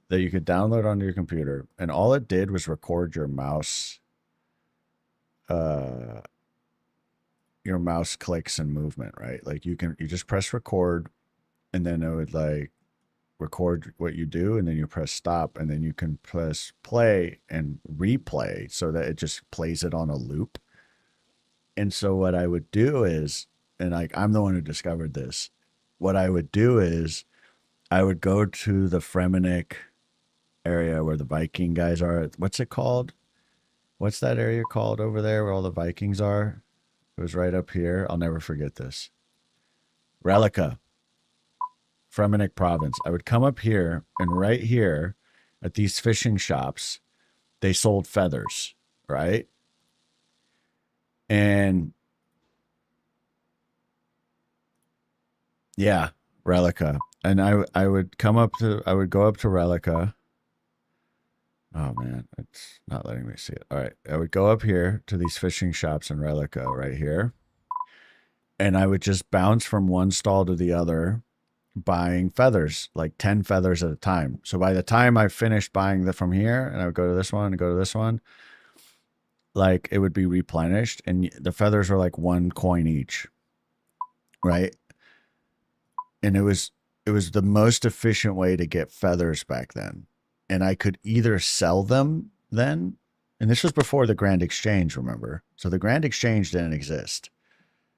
that you could download onto your computer, and all it did was record uh, your mouse clicks and movement. Right, like you just press record, and then it would like record what you do, and then you press stop, and then you can press play and replay, so that it just plays it on a loop. And so what I would do is, and like I'm the one who discovered this. What I would do is I would go to the Fremenic area where the Viking guys are. What's it called? What's that area called over there where all the Vikings are? It was right up here. I'll never forget this. Relica, Fremenic province. I would come up here, and right here at these fishing shops, they sold feathers, right? And yeah, Relica. And I would I would go up to Relica. Oh man, it's not letting me see it. All right. I would go up here to these fishing shops in Relica right here, and I would just bounce from one stall to the other buying feathers, like 10 feathers at a time. So by the time I finished buying the from here, and I would go to this one and go to this one, like it would be replenished, and the feathers were like 1 coin each, right? And it was the most efficient way to get feathers back then. And I could either sell them then, and this was before the Grand Exchange, remember? So the Grand Exchange didn't exist.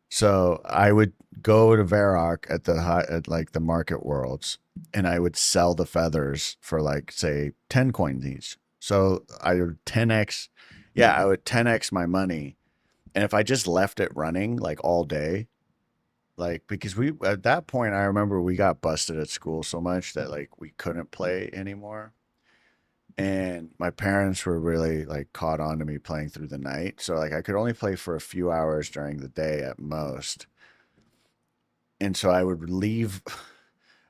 So I would go to Varrock at at like the market worlds, and I would sell the feathers for like say 10 coins each. So I would 10x, yeah, I would 10x my money. And if I just left it running like all day, Like, because we, at that point, I remember we got busted at school so much that like we couldn't play anymore. And my parents were really like caught on to me playing through the night. So like I could only play for a few hours during the day at most. And so I would leave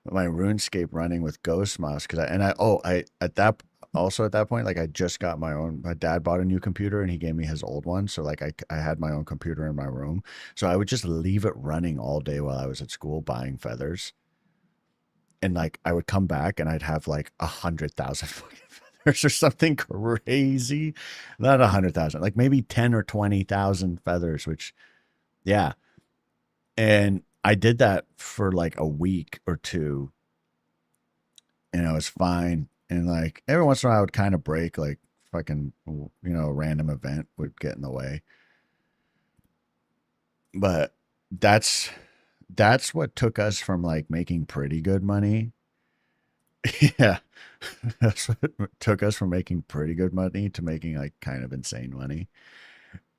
my RuneScape running with Ghost Mouse because I at that also at that point like I just got my own. My dad bought a new computer and he gave me his old one, so like I had my own computer in my room, so I would just leave it running all day while I was at school buying feathers, and like I would come back and I'd have like 100,000 fucking feathers or something crazy, not 100,000, like maybe 10 or 20,000 feathers, which yeah, and I did that for like a week or two and it was fine. And like every once in a while, I would kind of break, like fucking, a random event would get in the way. But that's that's what took us from like making pretty good money. Yeah, that's what took us from making pretty good money to making like kind of insane money.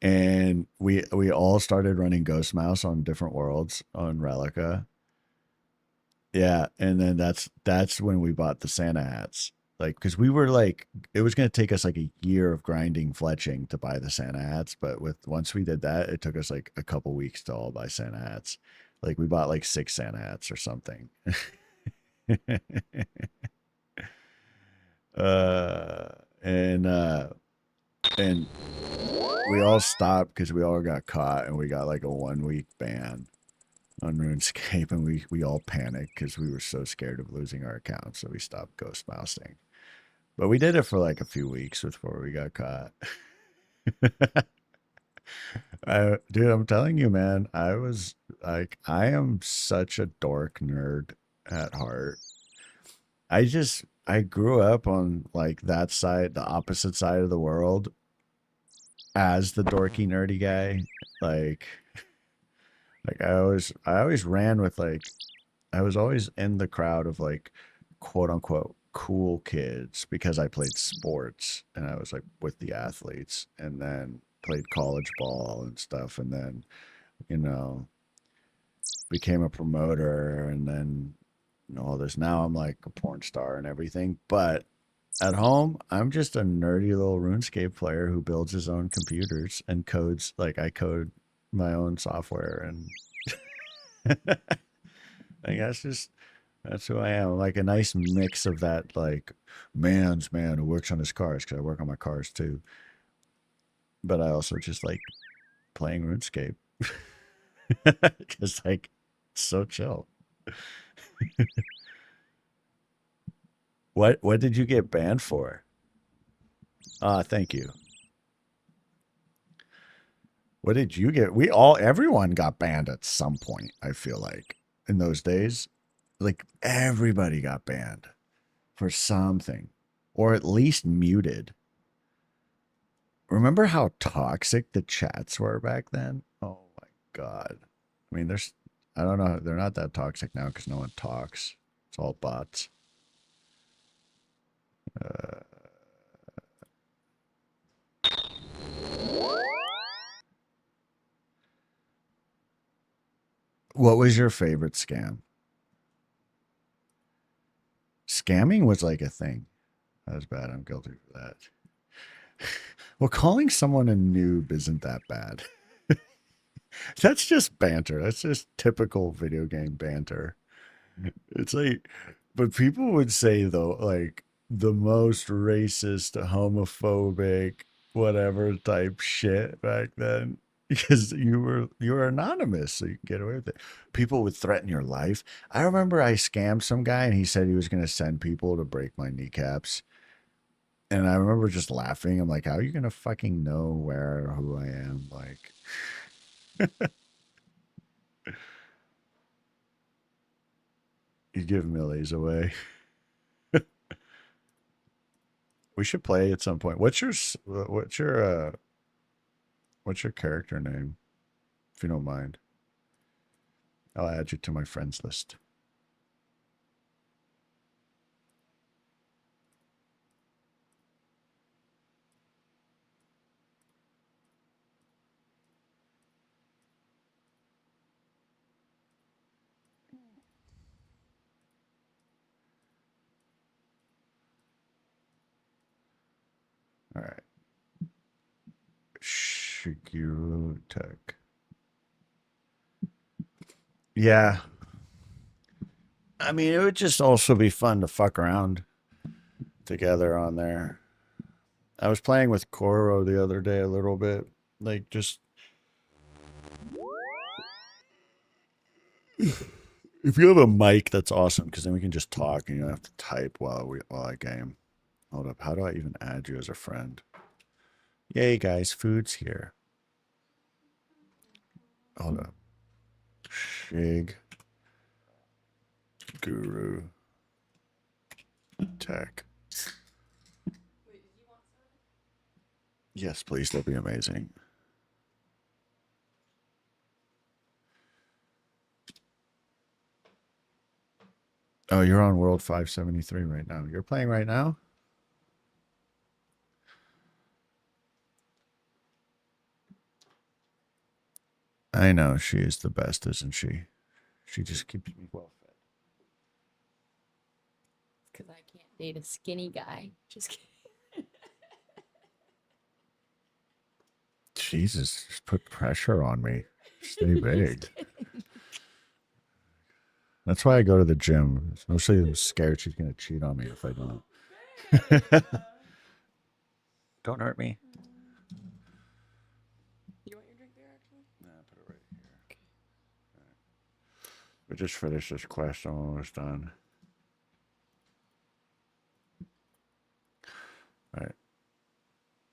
And we all started running Ghost Mouse on different worlds on Relica. Yeah, and then that's when we bought the Santa hats. Like, because we were like, it was gonna take us like a year of grinding fletching to buy the Santa hats, but with once we did that, it took us like a couple weeks to all buy Santa hats. Like we bought like 6 Santa hats or something. uh, and uh, and we all stopped because we all got caught, and we got like a 1 week ban on RuneScape, and we all panicked because we were so scared of losing our account, so we stopped ghost mousing. But we did it for like a few weeks before we got caught. Dude, I'm telling you, man, I was like, I am such a dork nerd at heart. I grew up on like that side, the opposite side of the world as the dorky nerdy guy. Like, like I always ran with like I was always in the crowd of like quote unquote cool kids because I played sports and I was like with the athletes and then played college ball and stuff and then, you know, became a promoter and then all this. Now I'm like a porn star and everything. But at home, I'm just a nerdy little RuneScape player who builds his own computers and codes. Like I code my own software and I guess just that's who I am. Like a nice mix of that, like man's man who works on his cars because I work on my cars too. But I also just like playing RuneScape because like it's so chill. What did you get banned for? Ah, thank you. What did you get? Everyone got banned at some point. I feel like in those days, like everybody got banned for something, or at least muted. Remember how toxic the chats were back then? Oh my god. I mean, I don't know, they're not that toxic now because no one talks. It's all bots. Uh, what was your favorite scam? Scamming was like a thing. That was bad. I'm guilty for that. Well, calling someone a noob isn't that bad. That's just banter. That's just typical video game banter. It's like, but people would say though, like the most racist, homophobic, whatever type shit back then because you were anonymous, so you could get away with it. People would threaten your life. I remember I scammed some guy and he said he was going to send people to break my kneecaps. And I remember just laughing. I'm like, how are you going to fucking know where or who I am? Like, you give millies away. We should play at some point. What's your character name, if you don't mind? I'll add you to my friends list. All right. Shigeru Tech. Yeah. I mean, it would just also be fun to fuck around together on there. I was playing with Koro the other day a little bit. Like, just. If you have a mic, that's awesome because then we can just talk and you don't have to type while I game. Hold up. How do I even add you as a friend? Yay, guys. Food's here. Hold up. Shig Guru Tech. Wait, did you want soda? Yes, please. That'd be amazing. Oh, you're on World 573 right now. You're playing right now? I know. She is the best, isn't she? She just keeps me well fed. Because I can't date a skinny guy. Just kidding. Jesus, just put pressure on me. Stay big. That's why I go to the gym. Mostly I'm scared she's going to cheat on me if I don't. Don't hurt me. You want your drink there, actually? Nah, put it right here. Okay. Right. We just finished this quest. I'm almost done. All right.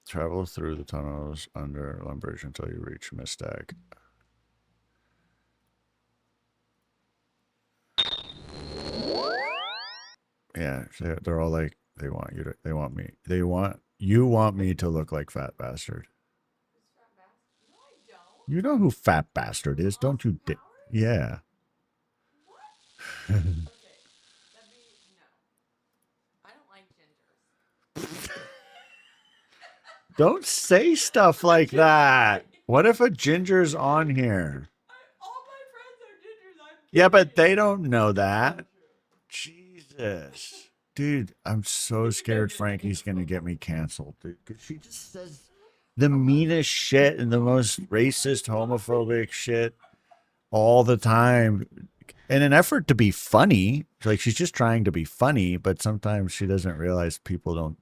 Travel through the tunnels under Lumbridge until you reach Mistag. Yeah, they're all like, you want me to look like Fat Bastard. Who's Fat Bastard? No, I don't. You know who Fat Bastard is, don't you? Powers? Yeah. What? Okay, that'd be no. I don't like gingers. Don't say stuff like that. What if a ginger's on here? All my friends are gingers. Yeah, but they don't know that. Jesus. Dude, I'm so scared Frankie's going to get me canceled, dude. Because she just says the meanest shit and the most racist, homophobic shit all the time. In an effort to be funny. Like, she's just trying to be funny, but sometimes she doesn't realize people don't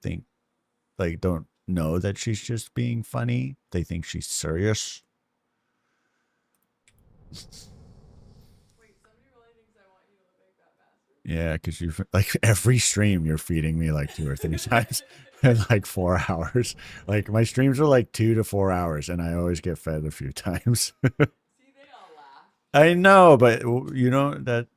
know that she's just being funny. They think she's serious. Wait, somebody really thinks I want you to look like Fat Bastard? Yeah, because you like every stream you're feeding me like 2 or 3 times in like 4 hours. Like my streams are like 2 to 4 hours, and I always get fed a few times. See, they all laugh. I know, but you know that.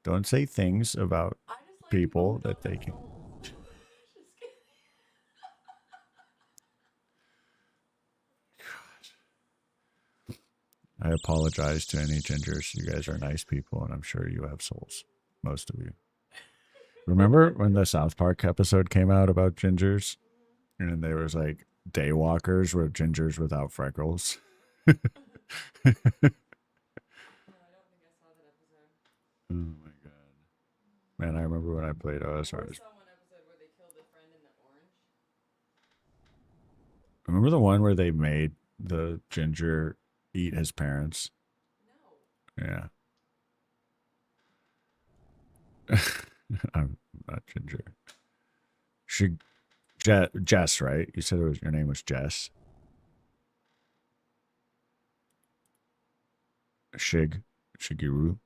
Don't say things about I just like people people that they can. Just kidding. I apologize to any gingers. You guys are nice people, and I'm sure you have souls. Most of you. Remember when the South Park episode came out about gingers? And there was like daywalkers were gingers without freckles. No, I don't think I saw that episode. Oh my god. Man, I remember when I played I OSRS. saw one episode where they killed a friend in the orange. Remember the one where they made the ginger eat his parents? No. Yeah. I'm not ginger. Jess, right? You said your name was Jess. Shigeru.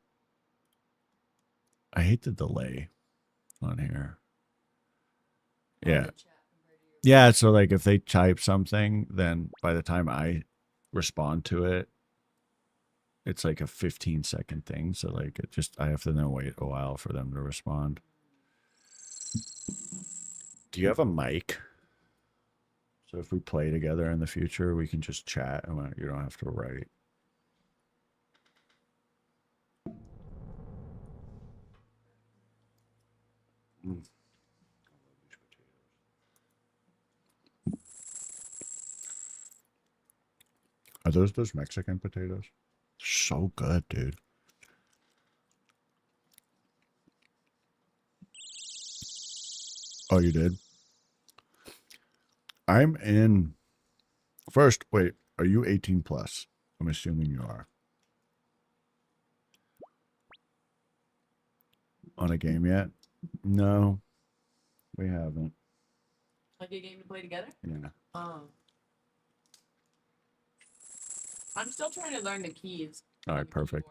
I hate the delay on here. Yeah. Yeah, so like if they type something, then by the time I respond to it, it's like a 15-second thing. So like I have to then wait a while for them to respond. Do you have a mic? So if we play together in the future, we can just chat and you don't have to write. Are those Mexican potatoes? So good, dude. Oh, you did? I'm in. First, wait, are you 18 plus? I'm assuming you are. On a game yet? No, we haven't. Like a game to play together? Yeah. Oh. I'm still trying to learn the keys. All right, perfect.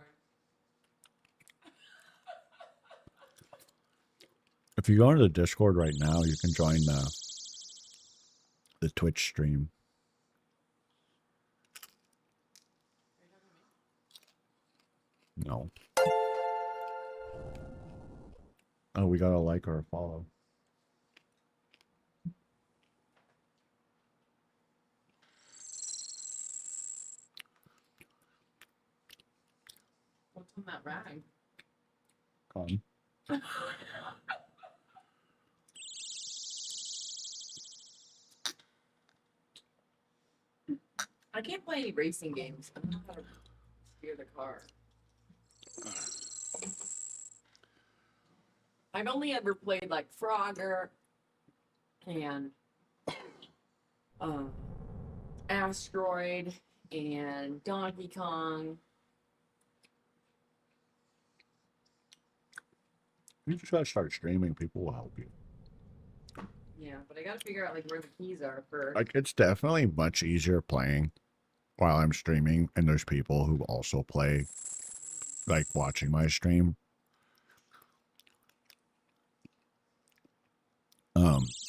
If you go into the Discord right now, you can join the Twitch stream. No. Oh, we got a like or a follow. What's on that rag? Come. I can't play any racing games. I don't know how to steer the car. I've only ever played like Frogger and Asteroid and Donkey Kong. You just gotta start streaming. People will help you. Yeah, but I gotta figure out like where the keys are for. Like, it's definitely much easier playing while I'm streaming, and there's people who also play, like, watching my stream.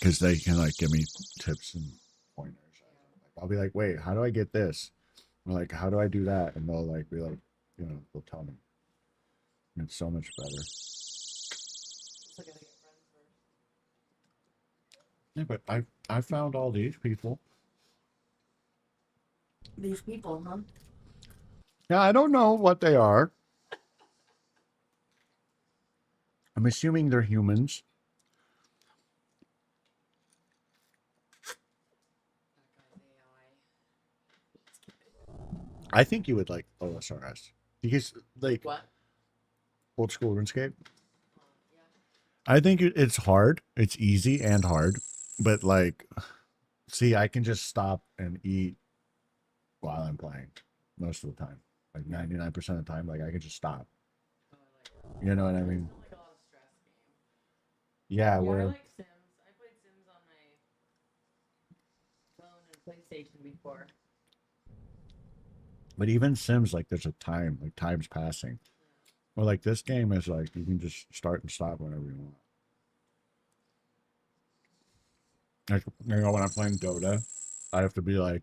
Because they can like give me tips and pointers. I'll be like, wait, how do I get this? Or like, how do I do that? And they'll like be like, you know, they'll tell me. And it's so much better. So I gotta get friends first. Yeah, but I found all these people. These people, huh? Yeah, I don't know what they are. I'm assuming they're humans. I think you would like OSRS because, like, What? old school RuneScape. Yeah. I think it's hard. It's easy and hard, but like, see, I can just stop and eat while I'm playing most of the time. Like 99% of the time, like I can just stop. Oh, I like that. You know what I mean? It's not like a lot of stress game. Yeah, Yeah, I where like Sims. I played Sims on my phone and PlayStation before. but even Sims, like there's a time, like time's passing. Or like this game is like you can just start and stop whenever you want. Like, you know, when I'm playing Dota, I have to be like,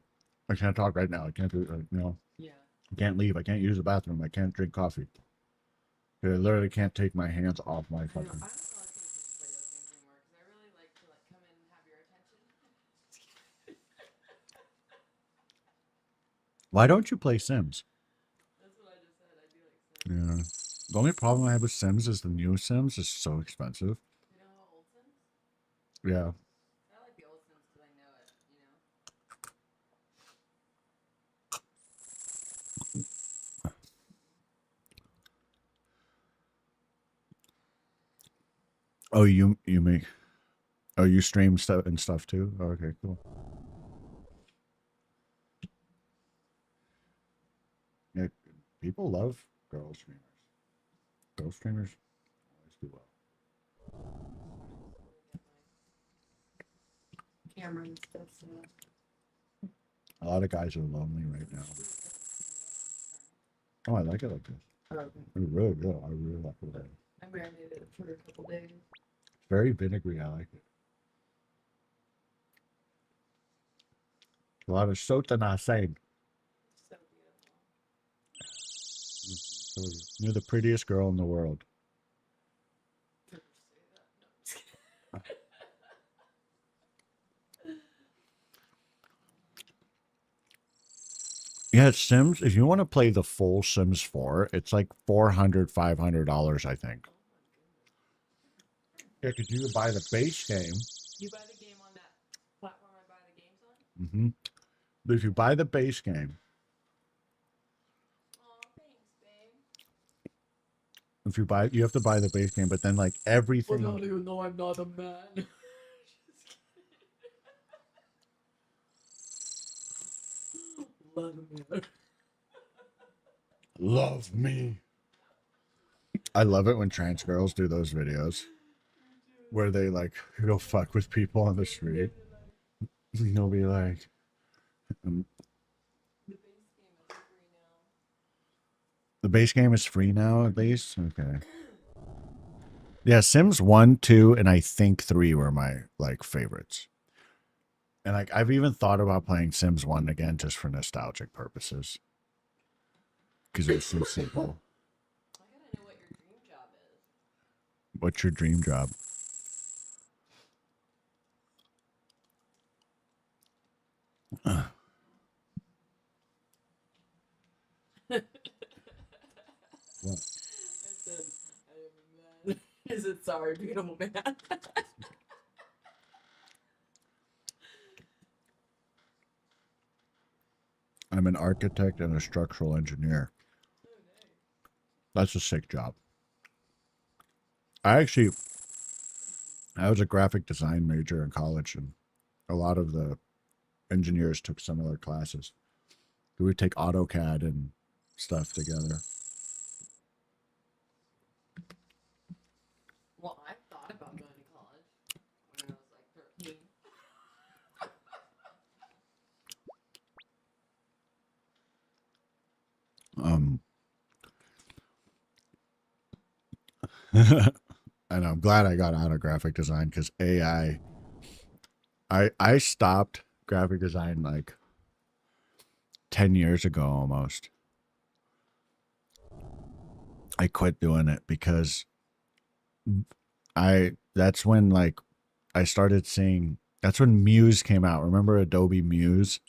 I can't talk right now. I can't do, you know, Yeah. I can't leave. I can't use the bathroom. I can't drink coffee. I literally can't take my hands off my I fucking. don't know if I can just play those games anymore because I really like to like come in and have your attention. Why don't you play Sims? That's what I just said. I do like Sims. Yeah. The only problem I have with Sims is the new Sims is so expensive. You know how old Sims? Yeah. I like the old Sims because I know it, you know? Oh, you make. Oh, you stream stuff and stuff too. Oh, okay, cool. Yeah, people love girl streamers. Girl streamers always do well. Camera and stuff. So. A lot of guys are lonely right now. Oh, I like it like this. Oh, okay. It's really good. I really like it. I marinated it for a couple days. It's very vinegary. I like it. A lot of sotana saying. So beautiful. You're the prettiest girl in the world. Never say that. No, I'm just kidding. Yeah, Sims, if you want to play the full Sims 4, it's like $400, $500, I think. Yeah, because you buy the base game. You buy the game on that platform I buy the games on? Mm-hmm. But if you buy the base game, Aw, thanks, babe. if you buy, you have to buy the base game, but then like everything. Well, how do you know I'm not a man? Just kidding. Love me. I love it when trans girls do those videos where they like go fuck with people on the street. They'll be like, um, the base game is free now, at least. Okay. Yeah, Sims 1, 2, and I think 3 were my like favorites. And like I've even thought about playing Sims 1 again just for nostalgic purposes. Because it was so simple. I gotta know what your dream job is. What's your dream job? What? I said, I am a man. Is it sorry, beautiful man? I'm an architect and a structural engineer. Oh, nice. That's a sick job. I was a graphic design major in college, and a lot of the engineers took similar classes. We would take AutoCAD and stuff together. Well, I thought about going to college when I was like 13. And I'm glad I got out of graphic design because AI. I stopped graphic design like 10 years ago almost. I quit doing it because that's when like I started seeing, that's when Muse came out. Remember Adobe Muse?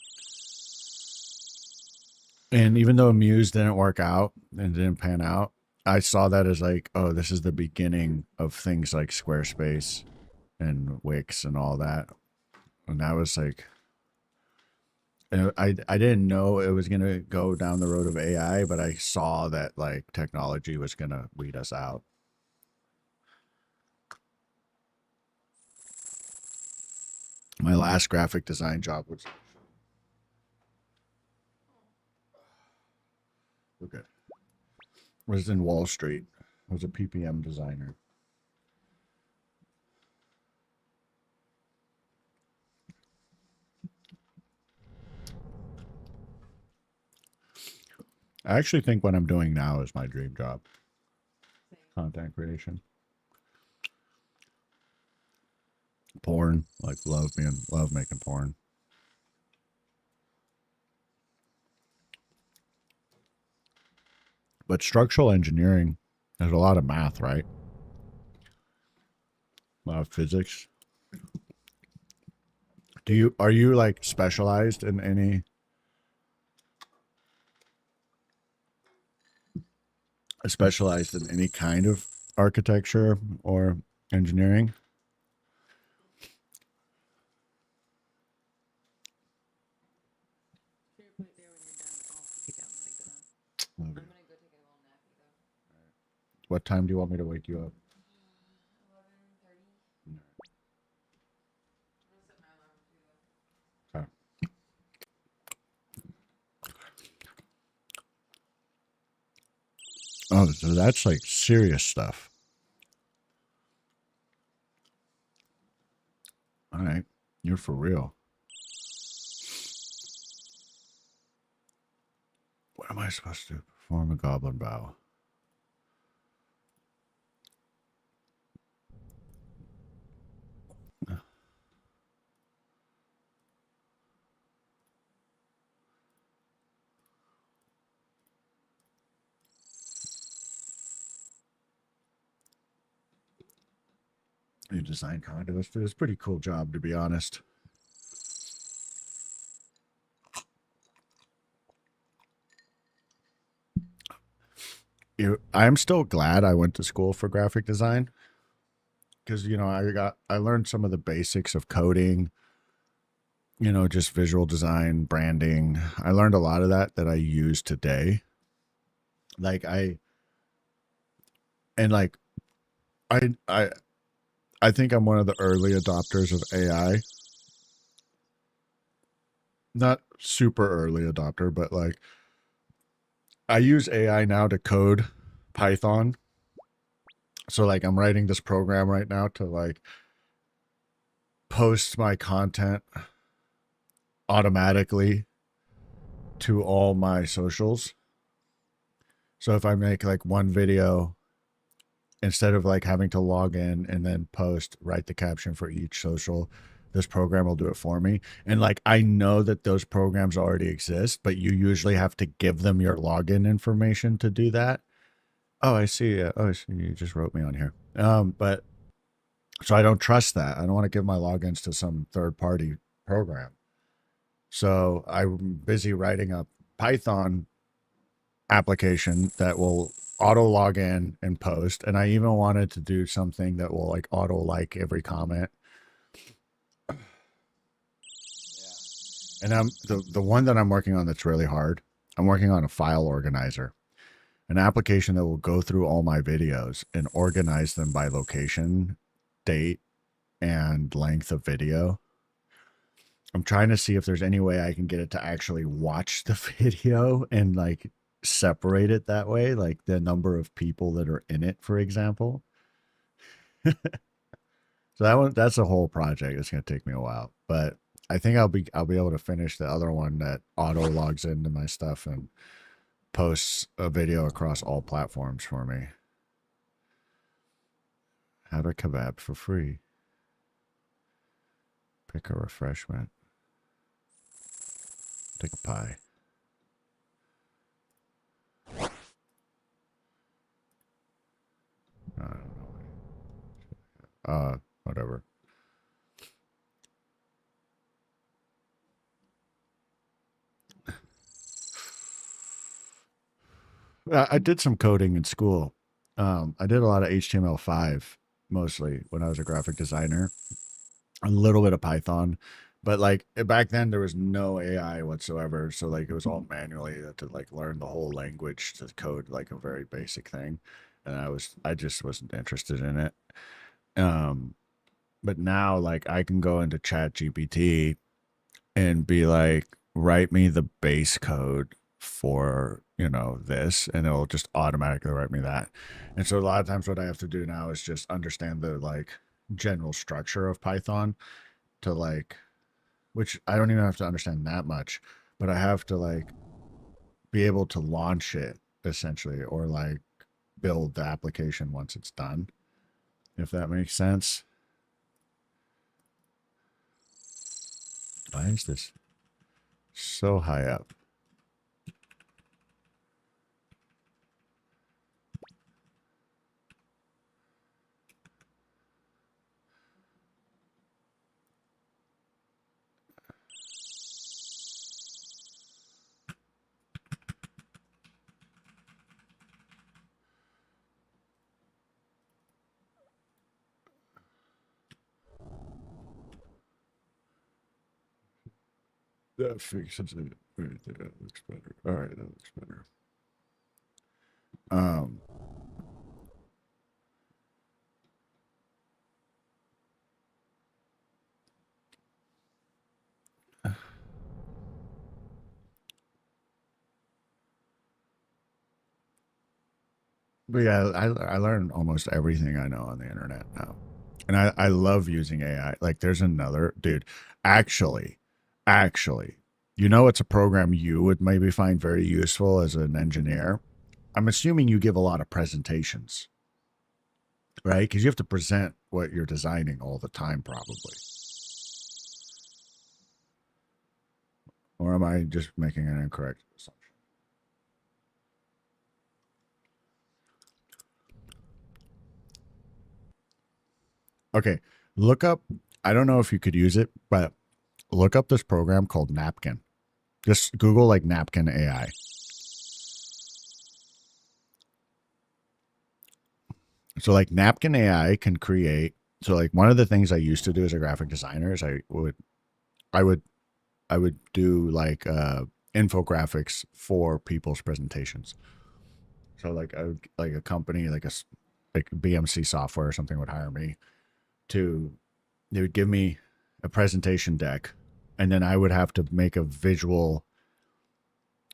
And even though Muse didn't work out and didn't pan out, I saw that as like, oh, this is the beginning of things like Squarespace and Wix and all that. And that was like, and I didn't know it was going to go down the road of AI, but I saw that like technology was going to weed us out. My last graphic design job was in Wall Street. I was a PPM designer. I actually think what I'm doing now is my dream job. Content creation. Porn. Like love making porn. But structural engineering, there's a lot of math, right? A lot of physics. Are you like specialized in any kind of architecture or engineering? Put it there when you're done. I'll take it down when I go down. I'm gonna go take a little nappy though. What time do you want me to wake you up? 11:30. No. I'm gonna set my alarm too though. Okay. Oh, so that's like serious stuff. All right. You're for real. What am I supposed to do? Perform a goblin bow. You design condos. It's a pretty cool job, to be honest. I'm still glad I went to school for graphic design because I learned some of the basics of coding, just visual design, branding. I learned a lot of that I use today. Like and like I I I think I'm one of the early adopters of AI. not super early adopter, but like I use AI now to code Python. So like I'm writing this program right now to like post my content automatically to all my socials. So if I make like one video, instead of like having to log in and then post, write the caption for each social, this program will do it for me. And like I know that those programs already exist, but you usually have to give them your login information to do that. Oh, I see. Oh, I see. You just wrote me on here. But so I don't trust that. I don't want to give my logins to some third party program. So I'm busy writing a Python application that will auto log in and post. And I even wanted to do something that will like auto like every comment. And the one that I'm working on that's really hard. I'm working on a file organizer, an application that will go through all my videos and organize them by location, date, and length of video. I'm trying to see if there's any way I can get it to actually watch the video and like separate it that way, like the number of people that are in it, for example. So that's a whole project. It's gonna take me a while, but I think I'll be able to finish the other one that auto logs into my stuff and posts a video across all platforms for me. Have a kebab for free. Pick a refreshment. Take a pie. I don't know. Whatever. I did some coding in school. I did a lot of HTML5 mostly when I was a graphic designer, a little bit of Python, but like back then there was no AI whatsoever. So like it was all manually. You had to like learn the whole language to code like a very basic thing. And I just wasn't interested in it. Um, but now like I can go into Chat GPT and be like, write me the base code for, this, and it'll just automatically write me that. And so a lot of times what I have to do now is just understand the like general structure of Python to like, which I don't even have to understand that much, but I have to like be able to launch it essentially, or like build the application once it's done, if that makes sense. Why is this so high up? That fixes it. Right there, that looks better. All right, that looks better. Um, but yeah, I learned almost everything I know on the internet now, and I love using AI. Like, there's another dude. Actually, actually, it's a program you would maybe find very useful as an engineer. I'm assuming you give a lot of presentations, right? Because you have to present what you're designing all the time, probably. Or am I just making an incorrect assumption? Okay, look up. I don't know if you could use it, but look up this program called Napkin. Just Google like Napkin AI. So like Napkin AI can create. So like one of the things I used to do as a graphic designer is I would I would do like infographics for people's presentations. So like I would, like a company like BMC software or something would hire me to they would give me a presentation deck, And then I would have to make a visual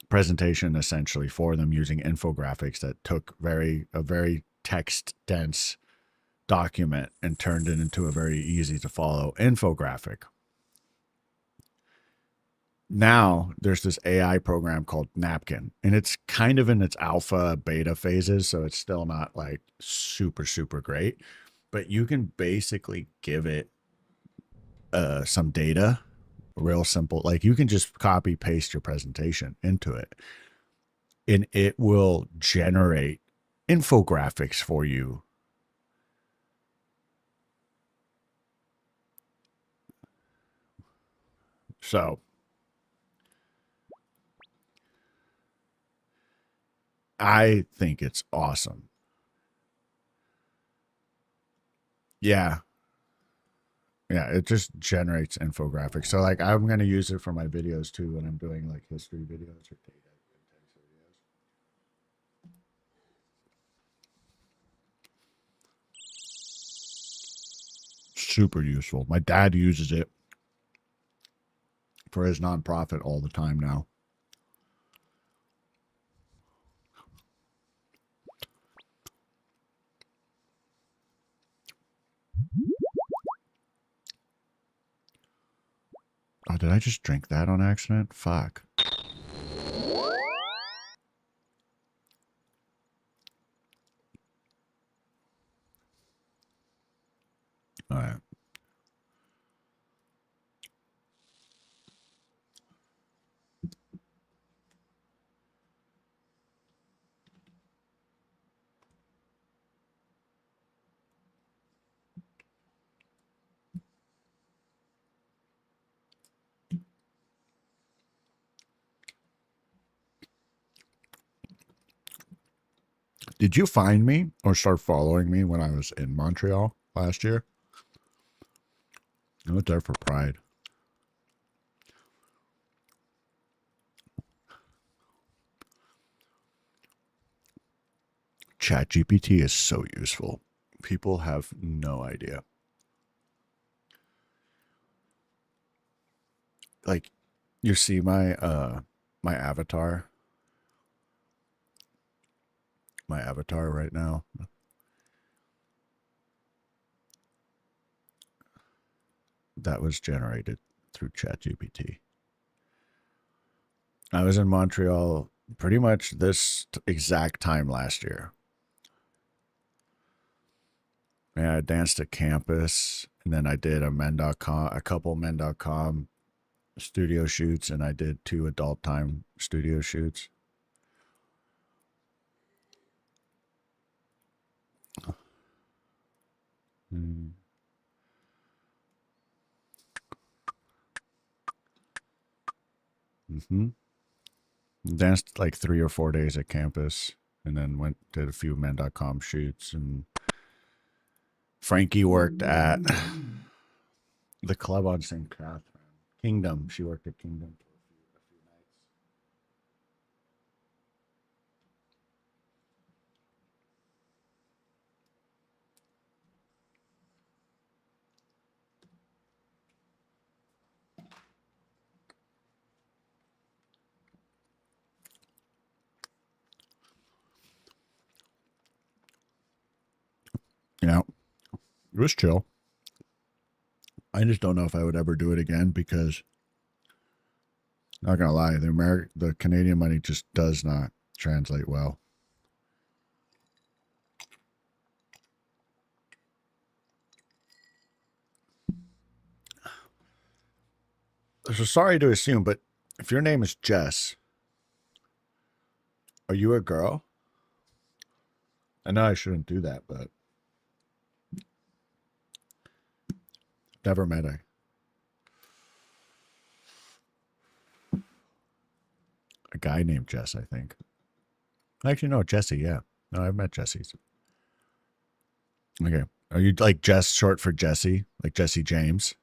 presentation essentially for them using infographics that took a very text dense document and turned it into a very easy to follow infographic. Now there's this AI program called Napkin, and it's kind of in its alpha beta phases, so it's still not like super great, but you can basically give it some data, real simple. Like you can just copy paste your presentation into it, and it will generate infographics for you. So I think it's awesome. Yeah. Yeah, it just generates infographics. So like I'm going to use it for my videos too when I'm doing like history videos or data intense videos. Super useful. My dad uses it for his nonprofit all the time now. Oh, did I just drink that on accident? Fuck. All right. Did you find me or start following me when I was in Montreal last year? I went there for Pride. ChatGPT is so useful. People have no idea. Like, you see my avatar, right now. That was generated through ChatGPT. I was in Montreal pretty much this exact time last year. And I danced at campus, and then I did a couple men.com studio shoots, and I did 2 adult time studio shoots. Mm. Mm-hmm. Danced like 3 or 4 days at campus, and then did a few men.com shoots. And Frankie worked at the club on St. Catherine. Kingdom. She worked at Kingdom for a few nights. You know, it was chill. I just don't know if I would ever do it again because, not gonna lie, the Canadian money just does not translate well. So sorry to assume, but if your name is Jess, are you a girl? I know I shouldn't do that, but never met a guy named Jess, I think. Actually, no, Jesse, yeah. No, I've met Jesse's. Okay. Are you like Jess short for Jesse? Like Jesse James?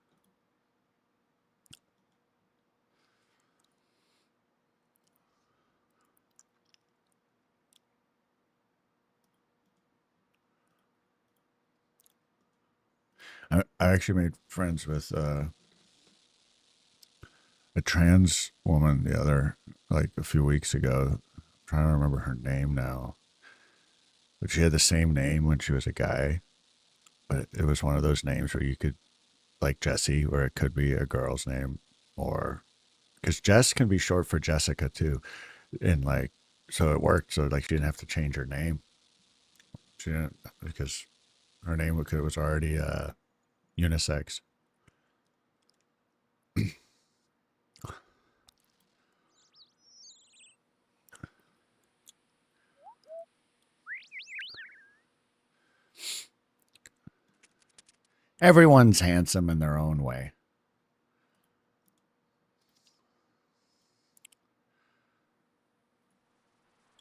I actually made friends with a trans woman like a few weeks ago. I'm trying to remember her name now, but she had the same name when she was a guy, but it was one of those names where you could, like Jessie, where it could be a girl's name, or because Jess can be short for Jessica too, and like so it worked. So like she didn't have to change her name. She didn't because her name was already unisex. Everyone's handsome in their own way.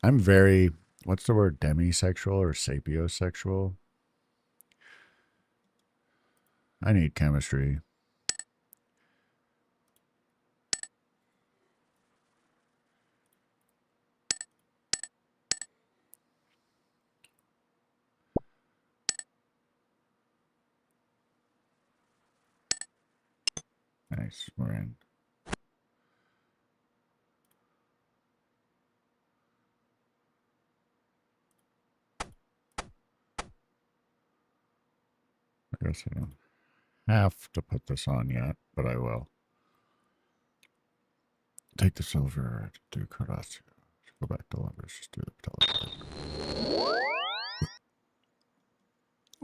I'm very, what's the word, demisexual or sapiosexual? I need chemistry. Nice, we're in. I guess I don't have to put this on yet, but I will. Take this over to do Cardassian. Go back to lovers. Just do the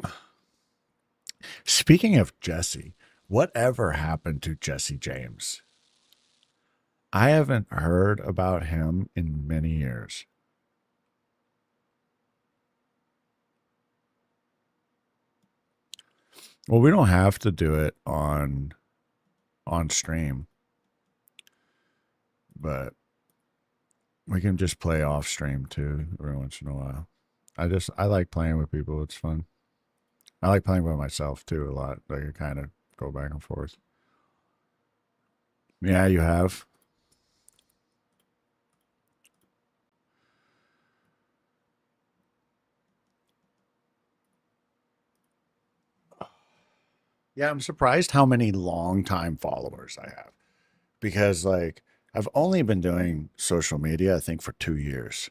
teleport. Speaking of Jesse, whatever happened to Jesse James? I haven't heard about him in many years. Well, we don't have to do it on stream, but we can just play off stream too every once in a while. I like playing with people. It's fun. I like playing by myself too a lot. Like I kind of go back and forth. Yeah, you have. Yeah, I'm surprised how many longtime followers I have because like I've only been doing social media I think for 2 years.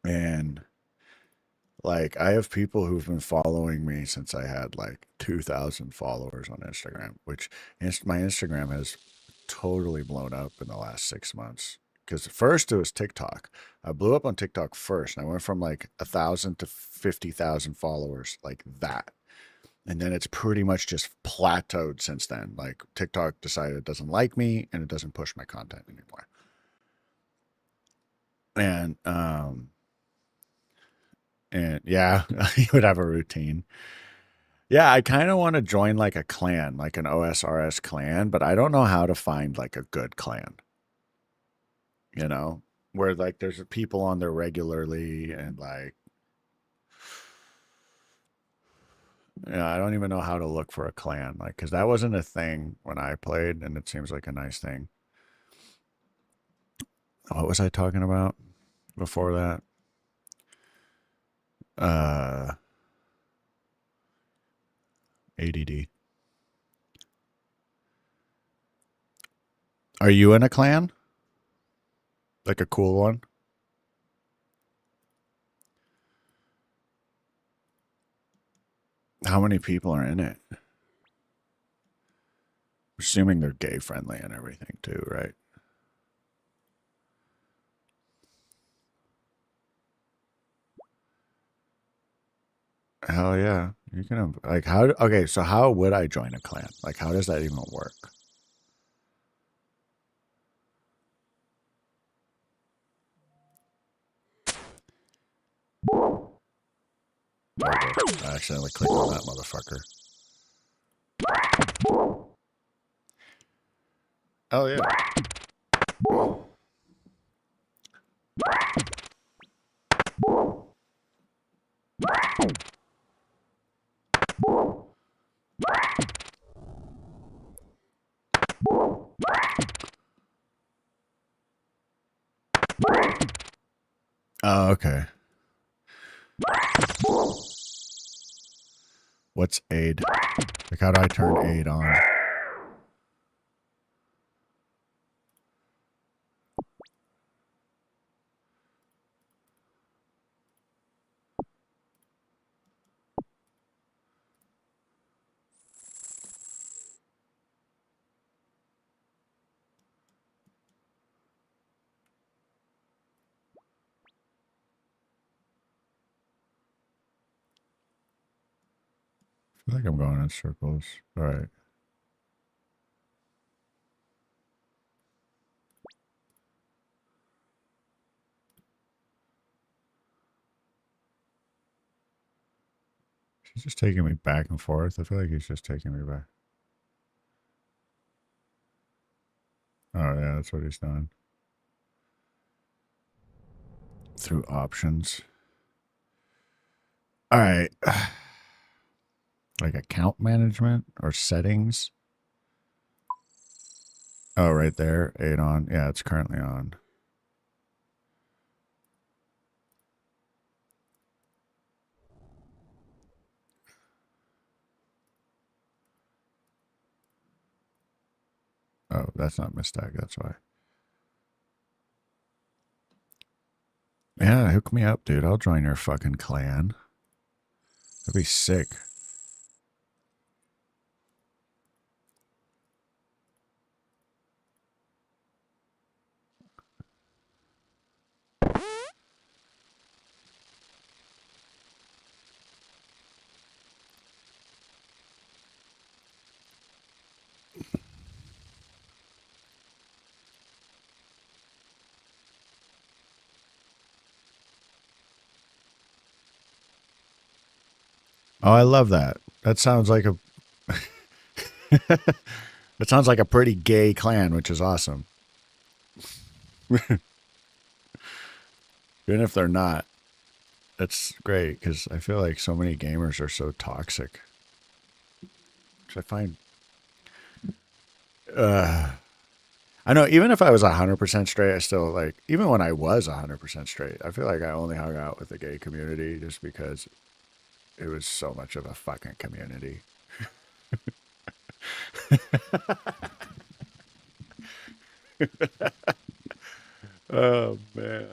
And like I have people who've been following me since I had like 2,000 followers on Instagram, which my Instagram has totally blown up in the last 6 months. Because first it was TikTok. I blew up on TikTok first, and I went from like 1,000 to 50,000 followers, like that. And then it's pretty much just plateaued since then. Like TikTok decided it doesn't like me and it doesn't push my content anymore. And yeah, you would have a routine. Yeah, I kind of want to join like a clan, like an OSRS clan, but I don't know how to find like a good clan, you know, where like there's people on there regularly and like, yeah, I don't even know how to look for a clan, like, because that wasn't a thing when I played, and it seems like a nice thing. What was I talking about before that? Uh, ADD. Are you in a clan? Like a cool one? How many people are in it? Assuming they're gay friendly and everything too, right? Hell yeah. You can like how okay, so how would I join a clan? Like how does that even work? I accidentally clicked on that motherfucker. Oh yeah. Oh, okay. What's aid? Like how do I turn aid on? I feel like I'm going in circles. All right. He's just taking me back and forth. I feel like he's just taking me back. Oh, yeah, that's what he's doing. Through options. All right. Like account management or settings. Oh, right there. 8 on. Yeah, it's currently on. Oh, that's not mistake. That's why. Yeah, hook me up, dude. I'll join your fucking clan. That'd be sick. Oh, I love that. That sounds like a it sounds like a pretty gay clan, which is awesome. Even if they're not, that's great because I feel like so many gamers are so toxic. Which I find I know even if I was 100% straight, I still like even when I was 100% straight, I feel like I only hung out with the gay community just because it was so much of a fucking community. Oh man.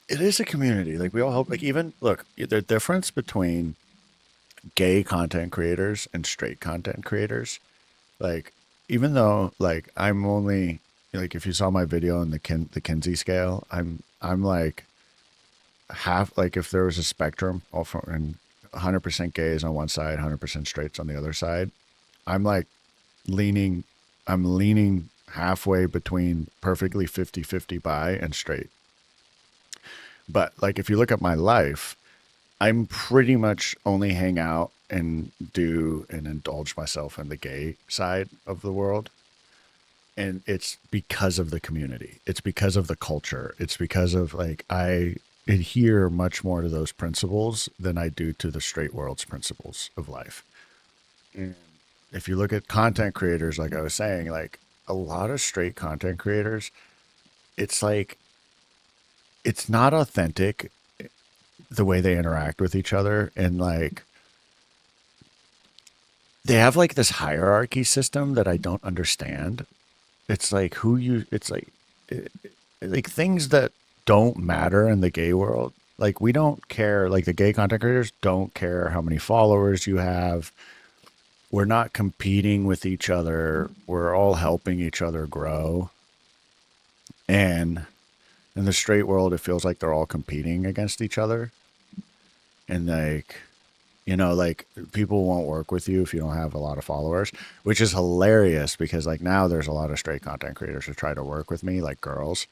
It is a community. Like we all help. Like even look, the difference between gay content creators and straight content creators. Like even though like I'm only like if you saw my video on the Kinsey scale, I'm like half like if there was a spectrum all from and 100% gays on one side, 100% straights on the other side. I'm like leaning I'm leaning halfway between perfectly 50-50 bi and straight. But like if you look at my life, I'm pretty much only hang out and do and indulge myself in the gay side of the world. And it's because of the community. It's because of the culture. It's because of like I adhere much more to those principles than I do to the straight world's principles of life. And if you look at content creators, like I was saying, like a lot of straight content creators, it's like it's not authentic the way they interact with each other and like they have like this hierarchy system that I don't understand. It's like who you it's like things that don't matter in the gay world. Like we don't care like the gay content creators don't care how many followers you have. We're not competing with each other. We're all helping each other grow. And in the straight world it feels like they're all competing against each other. And like like people won't work with you if you don't have a lot of followers, which is hilarious because like now there's a lot of straight content creators who try to work with me, like girls,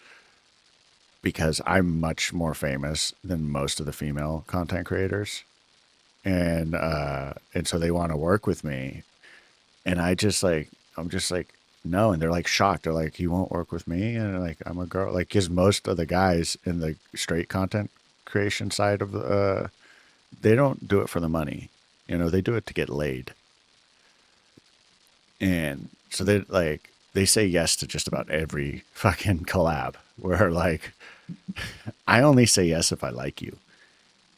because I'm much more famous than most of the female content creators. And so they want to work with me. And I'm just like, no. And they're like shocked. They're like, you won't work with me? And like, I'm a girl. Like, cause most of the guys in the straight content creation side of the, they don't do it for the money. They do it to get laid. And so they say yes to just about every fucking collab where like I only say yes if I like you.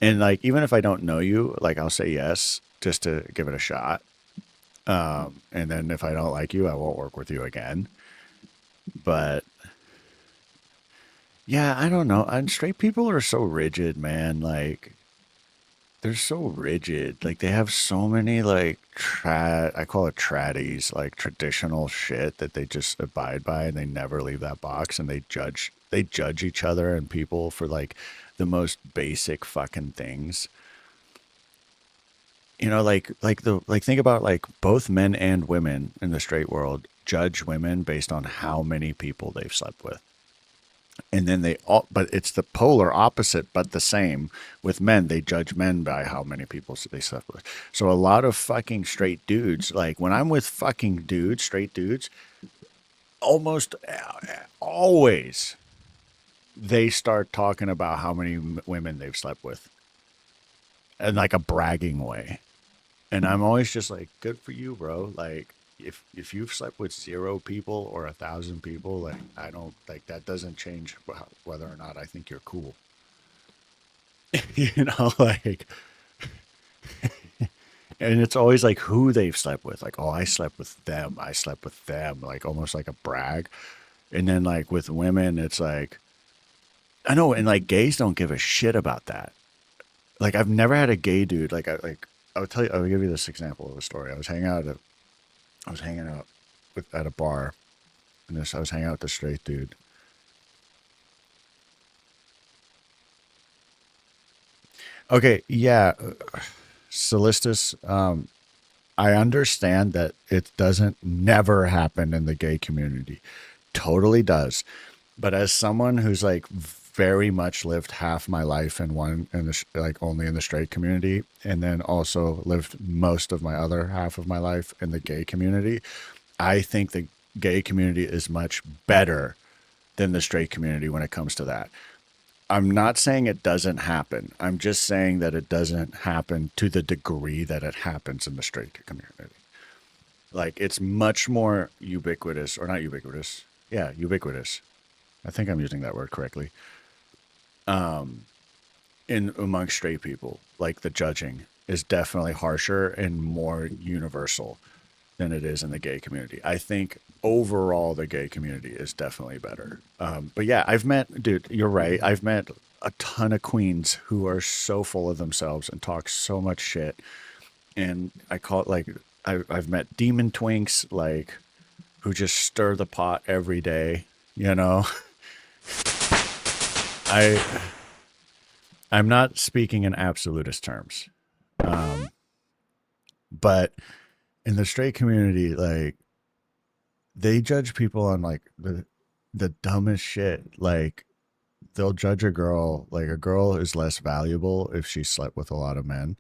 And like even if I don't know you, like I'll say yes just to give it a shot. And then if I don't like you, I won't work with you again. But yeah, I don't know. And straight people are so rigid, man. Like they're so rigid. Like they have so many like I call it traddies, like traditional shit that they just abide by and they never leave that box and they judge they judge each other and people for like the most basic fucking things. You know, like think about like both men and women in the straight world judge women based on how many people they've slept with. And then they all, but it's the polar opposite but the same. With men, they judge men by how many people they slept with. So a lot of fucking straight dudes, like when I'm with fucking dudes, straight dudes, almost always they start talking about how many women they've slept with in like a bragging way. And I'm always just like, good for you, bro. Like, if you've slept with 0 people or 1,000 people, like I don't like that doesn't change whether or not I think you're cool. You know, like, and it's always like who they've slept with. Like, oh, I slept with them. I slept with them. Like almost like a brag. And then like with women, it's like I know, and like gays don't give a shit about that. Like I've never had a gay dude I'll tell you. I'll give you this example of a story. I was hanging out at a bar, and I was hanging out with a straight dude. Okay, yeah, Solistus. I understand that it doesn't never happen in the gay community. Totally does. But as someone who's like very much lived half my life in like only in the straight community, and then also lived most of my other half of my life in the gay community, I think the gay community is much better than the straight community when it comes to that. I'm not saying it doesn't happen. I'm just saying that it doesn't happen to the degree that it happens in the straight community. Like it's much more ubiquitous, or not ubiquitous. Yeah, ubiquitous. I think I'm using that word correctly. In among straight people, like the judging is definitely harsher and more universal than it is in the gay community. I think overall the gay community is definitely better. But yeah, I've met, dude, you're right. I've met a ton of queens who are so full of themselves and talk so much shit. And I call it like, I've met demon twinks, like, who just stir the pot every day, you know? I, I'm not speaking in absolutist terms. But in the straight community, like, they judge people on like the dumbest shit. Like they'll judge a girl, like a girl is less valuable if she slept with a lot of men,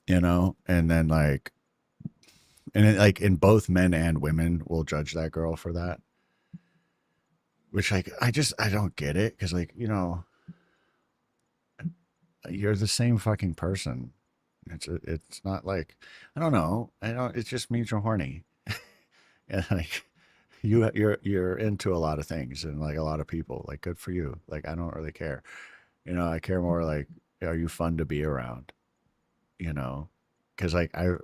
you know? And then like in both men and women will judge that girl for that. Which like I don't get it cuz like, you know, you're the same fucking person. It's not like I don't know. I don't it just means you're horny. And like you're into a lot of things and like a lot of people. Like good for you. Like I don't really care. You know, I care more like are you fun to be around? You know, because like I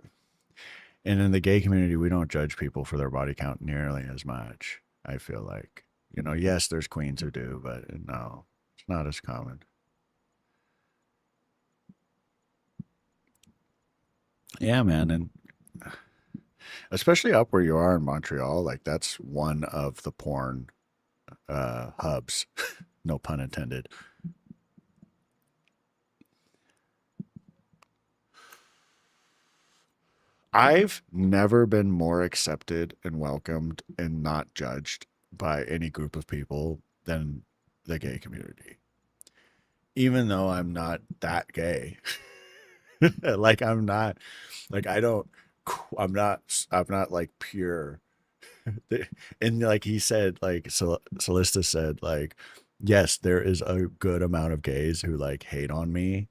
and in the gay community we don't judge people for their body count nearly as much. I feel like you know, yes, there's queens who do, but no, it's not as common. Yeah, man, and especially up where you are in Montreal, like that's one of the porn hubs. No pun intended. I've never been more accepted and welcomed and not judged by any group of people than the gay community. Even though I'm not that gay. Like I'm not like I don't I'm not like pure. And like he said like Solista said like yes, there is a good amount of gays who like hate on me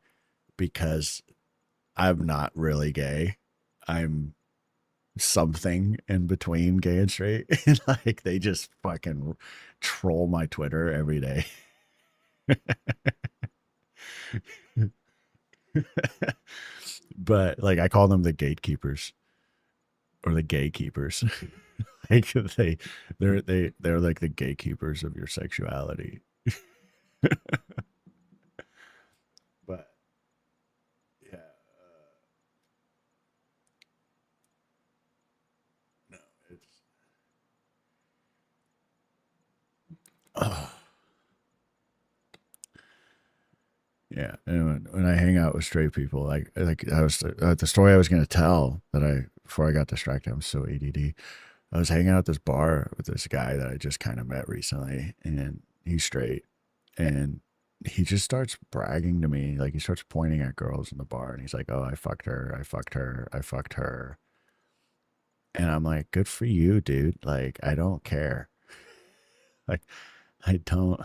because I'm not really gay. I'm something in between gay and straight. And like they just fucking troll my Twitter every day. But like I call them the gatekeepers or the gaykeepers. Like they're like the gatekeepers of your sexuality. But yeah, no, it's Yeah, and when I hang out with straight people, like I was the story I was gonna tell that I before I got distracted, I'm so ADD. I was hanging out at this bar with this guy that I just kind of met recently, and he's straight, and he just starts bragging to me, like he starts pointing at girls in the bar, and he's like, "Oh, I fucked her, I fucked her, I fucked her," and I'm like, "Good for you, dude. Like, I don't care. Like, I don't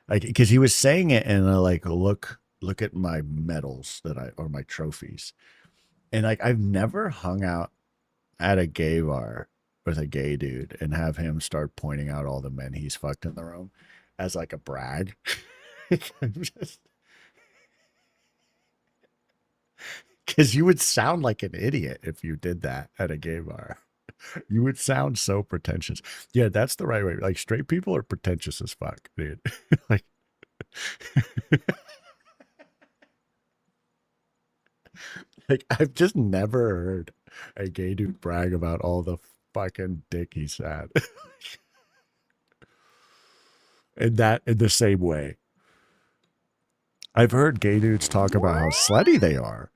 like because he was saying it, and I like look at my medals that I or my trophies, and like I've never hung out at a gay bar with a gay dude and have him start pointing out all the men he's fucked in the room as like a brag. Because you would sound like an idiot if you did that at a gay bar. You would sound so pretentious. Yeah, that's the right way. Like straight people are pretentious as fuck, dude. Like, like I've just never heard a gay dude brag about all the fucking dick he's had. And that in the same way. I've heard gay dudes talk about how slutty they are.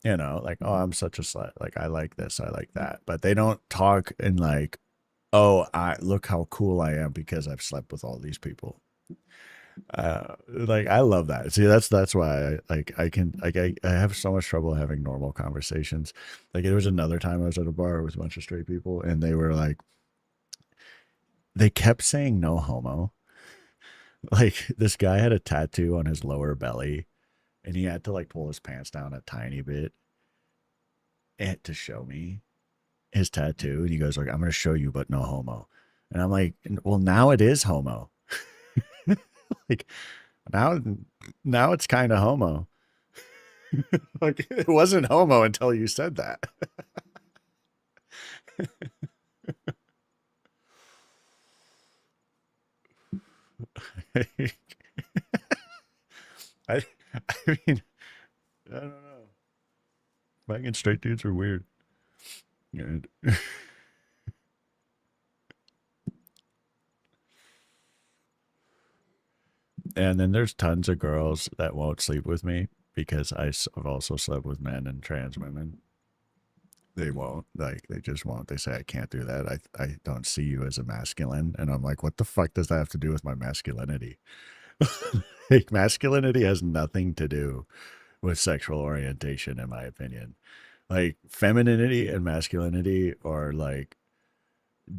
You know, like, oh, I'm such a slut. Like, I like this, I like that. But they don't talk in like, oh, I look how cool I am because I've slept with all these people. Like I love that. See, that's why I have so much trouble having normal conversations. Like it was another time I was at a bar with a bunch of straight people, and they were like, they kept saying no homo. Like this guy had a tattoo on his lower belly, and he had to like pull his pants down a tiny bit and to show me his tattoo. And he goes like, "I'm going to show you, but no homo." And I'm like, "Well, now it is homo." Like now, now it's kind of homo. Like it wasn't homo until you said that. I, I mean, I don't know. Banging straight dudes are weird. And, and then there's tons of girls that won't sleep with me because have also slept with men and trans women. They won't. Like they just won't. They say I can't do that. I don't see you as a masculine. And I'm like, what the fuck does that have to do with my masculinity? Like masculinity has nothing to do with sexual orientation, in my opinion. Like femininity and masculinity are like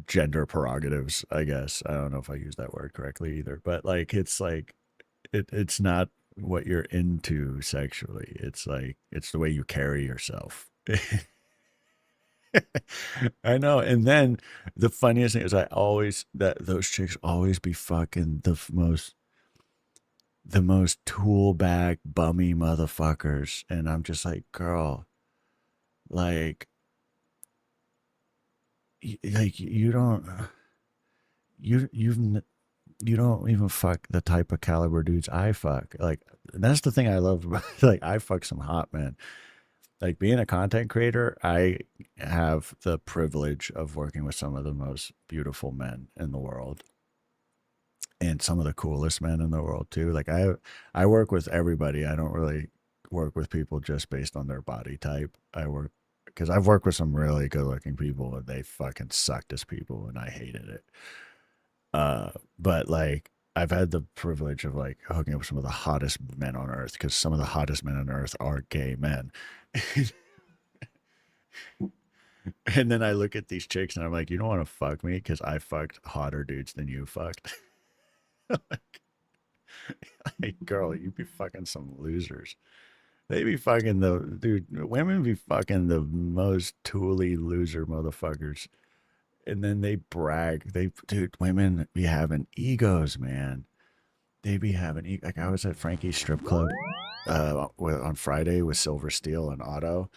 gender prerogatives, I guess. I don't know if I use that word correctly either, but like it's not what you're into sexually. It's like it's the way you carry yourself. I know. And then the funniest thing is I always that those chicks always be fucking the most tool bag bummy motherfuckers. And I'm just like, girl, like like you don't you don't even fuck the type of caliber dudes I fuck. Like that's the thing I love about like I fuck some hot men. Like being a content creator, I have the privilege of working with some of the most beautiful men in the world and some of the coolest men in the world too. Like I work with everybody. I don't really work with people just based on their body type. I work because I've worked with some really good looking people and they fucking sucked as people and I hated it. But like I've had the privilege of like hooking up with some of the hottest men on earth because some of the hottest men on earth are gay men. And then I look at these chicks and I'm like, you don't want to fuck me because I fucked hotter dudes than you fucked. Like, girl, you be fucking some losers. They be fucking the dude. Women be fucking the most tooly loser motherfuckers, and then they brag. Dude, women be having egos, man. They be having like I was at Frankie's strip club on Friday with Silver Steel and Otto,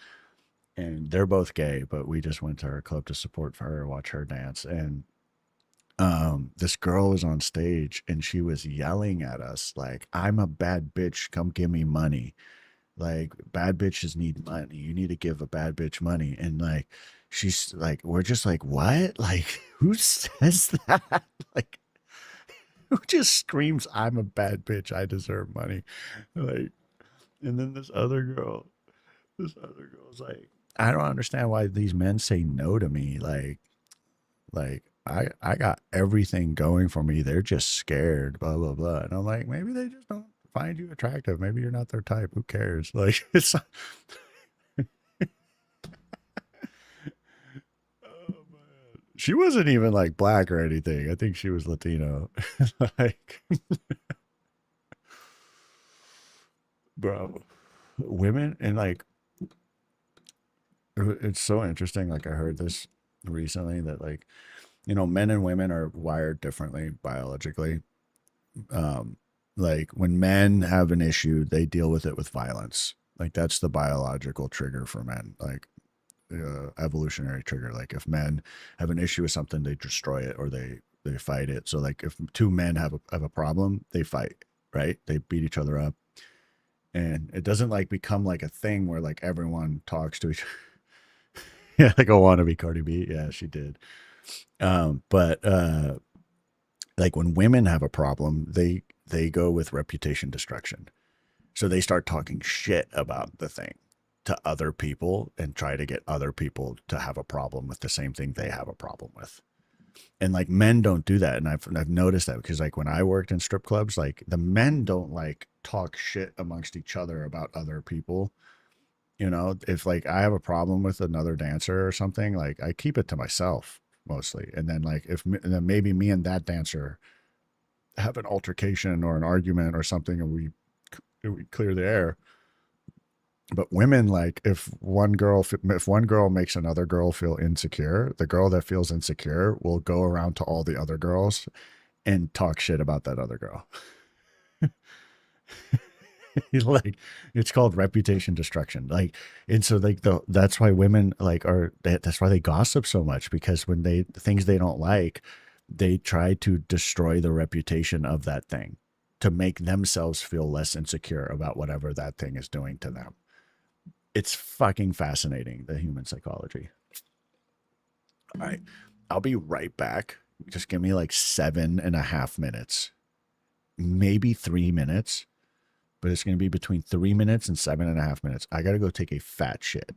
and they're both gay, but we just went to her club to support her, watch her dance, and this girl was on stage and she was yelling at us like, "I'm a bad bitch, come give me money." Like bad bitches need money. You need to give a bad bitch money. And like she's like, we're just like, what? Like who says that? Like who just screams, "I'm a bad bitch. I deserve money." Like, and then this other girl's like, "I don't understand why these men say no to me. Like I got everything going for me. They're just scared, blah blah blah." And I'm like, maybe they just don't find you attractive. Maybe you're not their type. Who cares? Like, it's oh man. She wasn't even like black or anything. I think she was Latino. Like, bro, women and like it's so interesting. Like I heard this recently that like, men and women are wired differently biologically. Um, like when men have an issue, they deal with it with violence. Like that's the biological trigger for men. Like evolutionary trigger. Like if men have an issue with something, they destroy it or they fight it. So like if two men have a problem, they fight, right? They beat each other up, and it doesn't like become like a thing where like everyone talks to each. Yeah, like a wannabe Cardi B. Yeah, she did. But like when women have a problem, they go with reputation destruction. So they start talking shit about the thing to other people and try to get other people to have a problem with the same thing they have a problem with. And like men don't do that. And I've noticed that because like when I worked in strip clubs, like the men don't like talk shit amongst each other about other people. If like I have a problem with another dancer or something, like I keep it to myself mostly. And then like and then maybe me and that dancer have an altercation or an argument or something, and we clear the air. But women, like if one girl makes another girl feel insecure, the girl that feels insecure will go around to all the other girls and talk shit about that other girl. Like it's called reputation destruction. Like, and so like that's why women like that's why they gossip so much, because when things they don't like, they try to destroy the reputation of that thing to make themselves feel less insecure about whatever that thing is doing to them. It's fucking fascinating, the human psychology. All right. I'll be right back. Just give me like 7.5 minutes, maybe 3 minutes, but it's going to be between 3 minutes and 7.5 minutes. I got to go take a fat shit.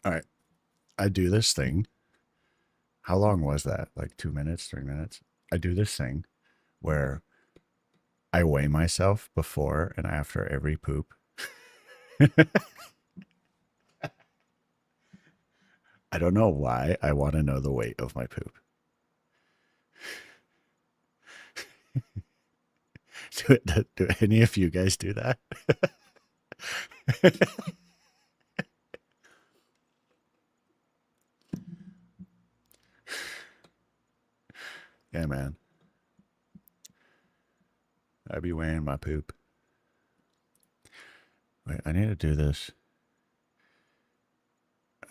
All right. I do this thing. How long was that? Like 2 minutes, 3 minutes? I do this thing where I weigh myself before and after every poop. I don't know why I want to know the weight of my poop. Do any of you guys do that? Yeah, man. I'd be weighing my poop. Wait, I need to do this.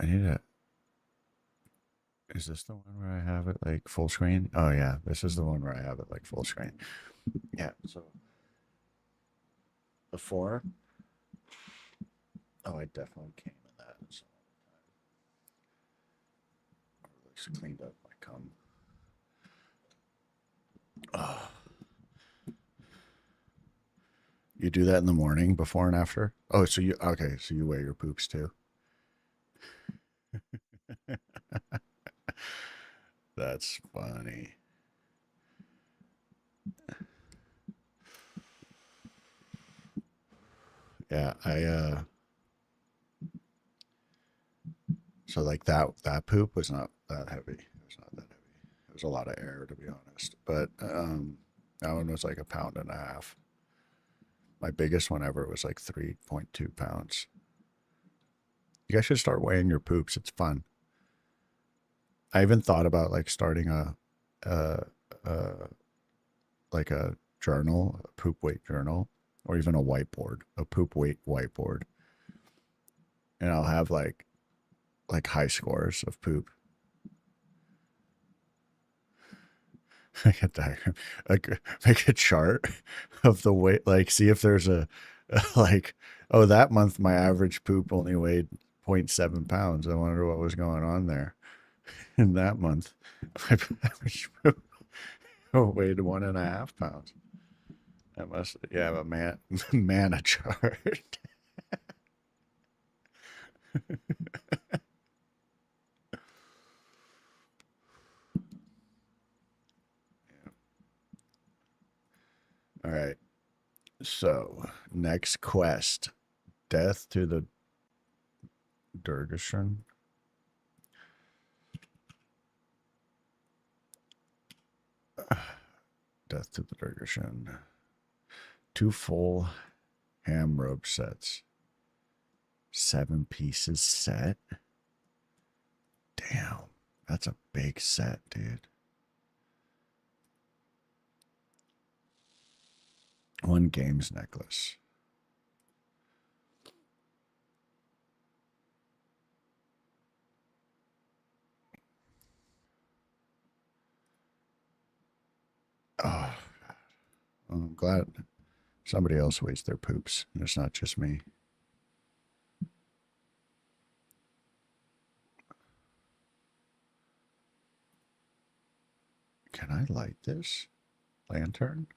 I need to. Is this the one where I have it like full screen? Oh, yeah. This is the one where I have it like full screen. Yeah. So before. Oh, I definitely came in that. So I just cleaned up my cum. Oh. You do that in the morning before and after? Oh, so you okay, so you weigh your poops too. That's funny. Yeah, I so like that poop was not that heavy. It was not that heavy. It was a lot of air to be honest. But that one was like a pound and a half. My biggest one ever was like 3.2 pounds. You guys should start weighing your poops. It's fun. I even thought about like starting a, a like a journal, a poop weight journal, or even a whiteboard, a poop weight whiteboard. And I'll have like high scores of poop. Make a diagram, like make a chart of the weight, like see if there's like, oh, that month my average poop only weighed zero point 0.7 pounds. I wonder what was going on there. In that month, my average poop weighed 1.5 pounds. That must, yeah, but man, man, a chart. All right. So next quest, death to the Durgashan. Death to the Durgashan. 2 full ham rope sets. 7 pieces set. Damn, that's a big set, dude. 1 games necklace. Oh, I'm glad somebody else weighs their poops. And it's not just me. Can I light this lantern?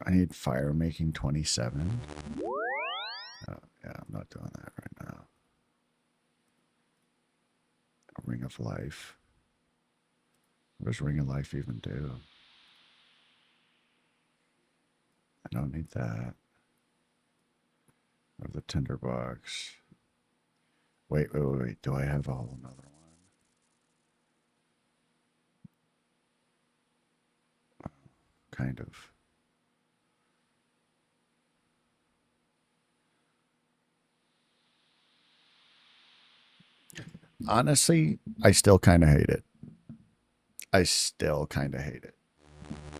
I need fire making 27. Oh, yeah, I'm not doing that right now. A ring of life. What does ring of life even do? I don't need that. Of the tinderbox. Wait. Do I have a whole another one? Kind of. Honestly, I still kind of hate it. I still kind of hate it.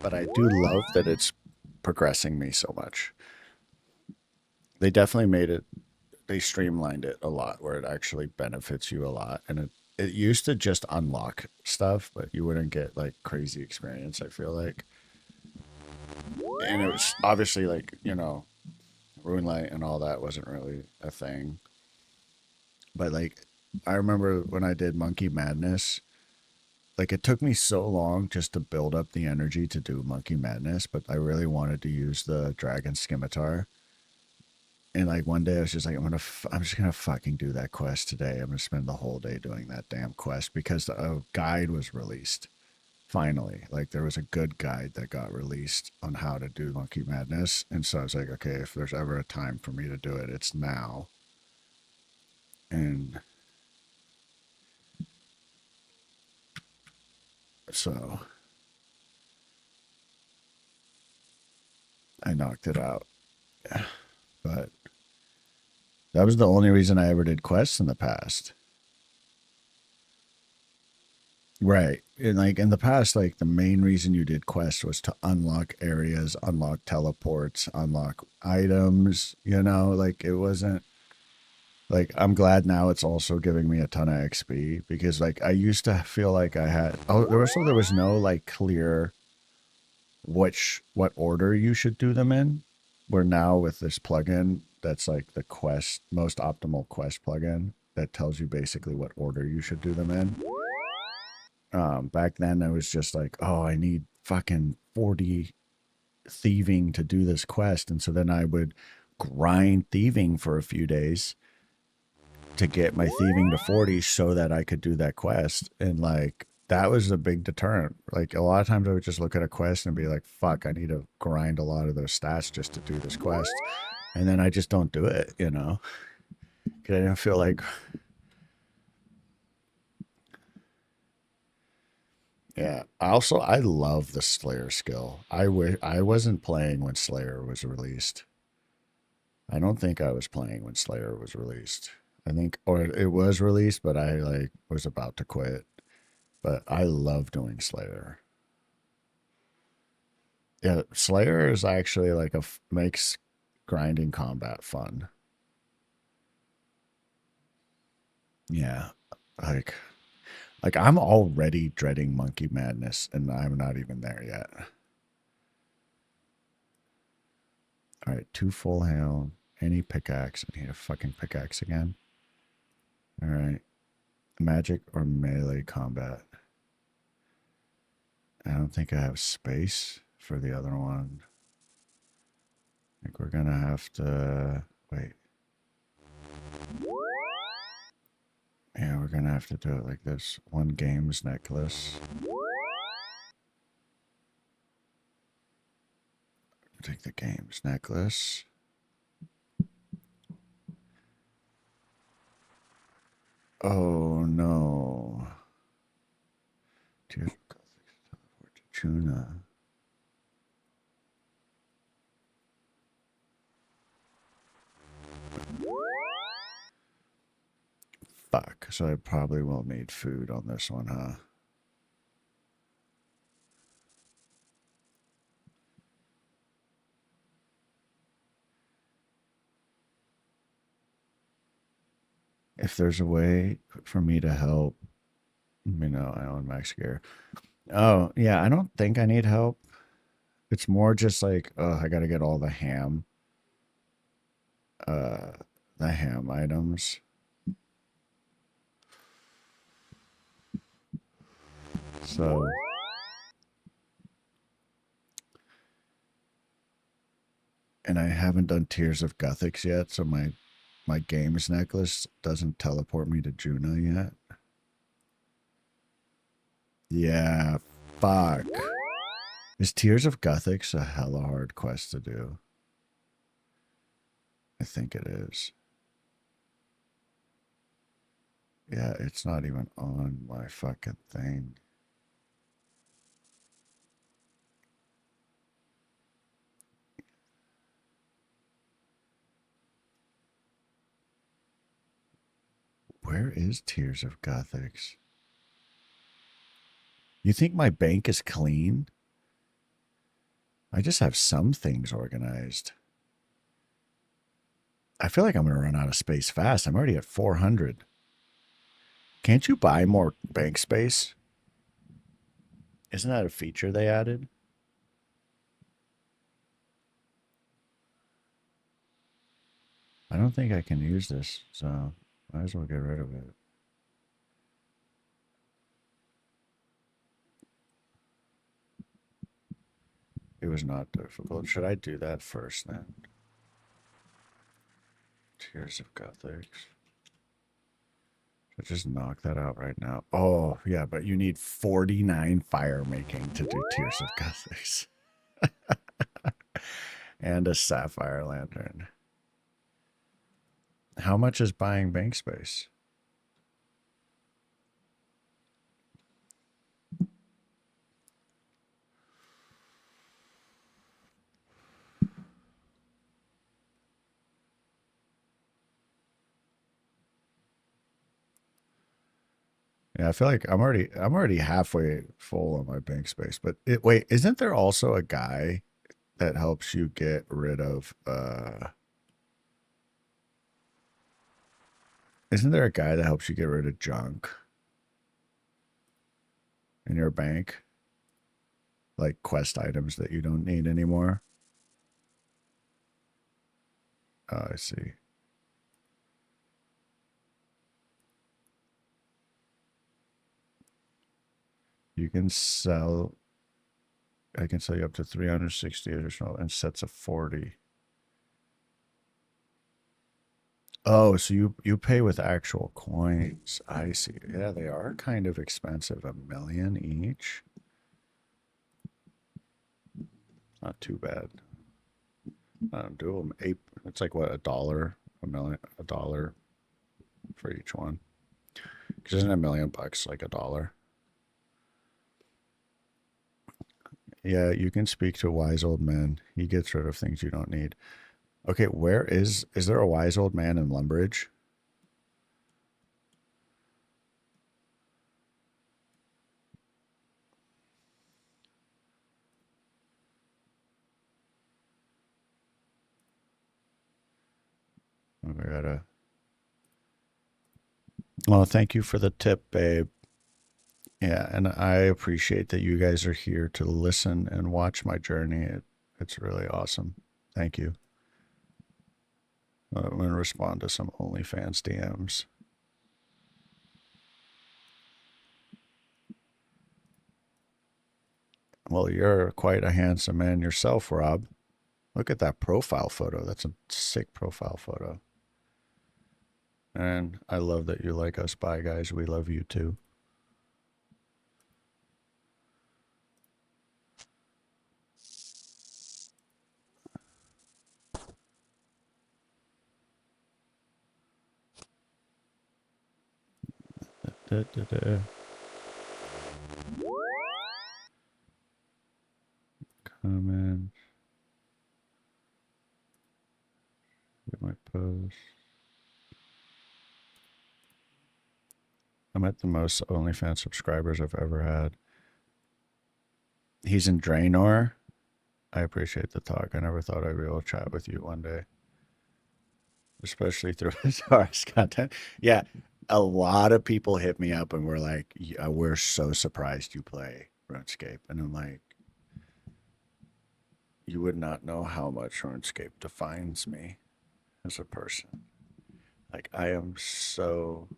But I do love that it's progressing me so much. They definitely made it, they streamlined it a lot where it actually benefits you a lot. And it used to just unlock stuff, but you wouldn't get like crazy experience, I feel like. And it was obviously like, Rune Light and all that wasn't really a thing. But like, I remember when I did Monkey Madness, like it took me so long just to build up the energy to do Monkey Madness, but I really wanted to use the Dragon Scimitar. And like one day I was just like, I'm just gonna fucking do that quest today. I'm gonna spend the whole day doing that damn quest because a guide was released. Finally, like there was a good guide that got released on how to do Monkey Madness, and so I was like, okay, if there's ever a time for me to do it, it's now. And so I knocked it out. But that was the only reason I ever did quests in the past. Right. And like in the past, like the main reason you did quests was to unlock areas, unlock teleports, unlock items, you know, like it wasn't like I'm glad now it's also giving me a ton of XP because like I used to feel like I had there was no like clear what order you should do them in. Where now with this plugin that's like the quest most optimal quest plugin that tells you basically what order you should do them in. Back then I was just like, oh, I need fucking 40 thieving to do this quest. And so then I would grind thieving for a few days to get my thieving to 40 so that I could do that quest. And like, that was a big deterrent. Like a lot of times I would just look at a quest and be like, fuck, I need to grind a lot of those stats just to do this quest. And then I just don't do it, you know? Because I didn't feel like, yeah. I love the Slayer skill. I wasn't playing when Slayer was released. I don't think I was playing when Slayer was released. I think, or it was released, but I like was about to quit. But I love doing Slayer. Yeah, Slayer is actually like makes grinding combat fun. Yeah, like I'm already dreading Monkey Madness, and I'm not even there yet. All right, 2 full hail, any pickaxe. I need a fucking pickaxe again. All right, magic or melee combat. I don't think I have space for the other one. I think we're gonna have to wait. Yeah, we're gonna have to do it like this. 1 games necklace. Take the games necklace. Oh no. Tears of Gothic teleport to Chuna. Fuck. So I probably will need food on this one, huh? If there's a way for me to help, you know, I own max gear. Oh, yeah, I don't think I need help. It's more just like, oh, I gotta get all uh, the ham items. So, and I haven't done Tears of Gothics yet, so my games necklace doesn't teleport me to Juno yet. Yeah, fuck. Is Tears of Gothics a hella hard quest to do? I think it is. Yeah, it's not even on my fucking thing. Where is Tears of Gothics? You think my bank is clean? I just have some things organized. I feel like I'm going to run out of space fast. I'm already at 400. Can't you buy more bank space? Isn't that a feature they added? I don't think I can use this, so might as well get rid of it. It was not difficult. Should I do that first then? Tears of Gothics. Just knock that out right now. Oh, yeah, but you need 49 fire making to do Tears of Gothics. And a sapphire lantern. How much is buying bank space? Yeah, I feel like I'm already halfway full on my bank space. But wait, isn't there also a guy that helps you get rid of isn't there a guy that helps you get rid of junk in your bank? Like quest items that you don't need anymore? Oh, I see. You can sell I can sell you up to 360 additional and sets of 40. Oh, so you pay with actual coins. I see. Yeah, they are kind of expensive. 1,000,000 each. Not too bad. Do them eight. It's like what, $1, $1 for each one. Because isn't $1,000,000 like $1? Yeah, you can speak to a wise old man. He gets rid of things you don't need. Okay, where is there a wise old man in Lumbridge? Oh, I gotta. Well, thank you for the tip, babe. Yeah, and I appreciate that you guys are here to listen and watch my journey. It's really awesome. Thank you. I'm going to respond to some OnlyFans DMs. Well, you're quite a handsome man yourself, Rob. Look at that profile photo. That's a sick profile photo. And I love that you like us. Bye, guys. We love you too. Da, da, da. Comment. Get my post. I'm at the most OnlyFans subscribers I've ever had. He's in Draenor. I appreciate the talk. I never thought I'd be able to chat with you one day, especially through OSRS content. Yeah, a lot of people hit me up and were like, yeah, we're so surprised you play RuneScape. And I'm like, you would not know how much RuneScape defines me as a person. Like, I am so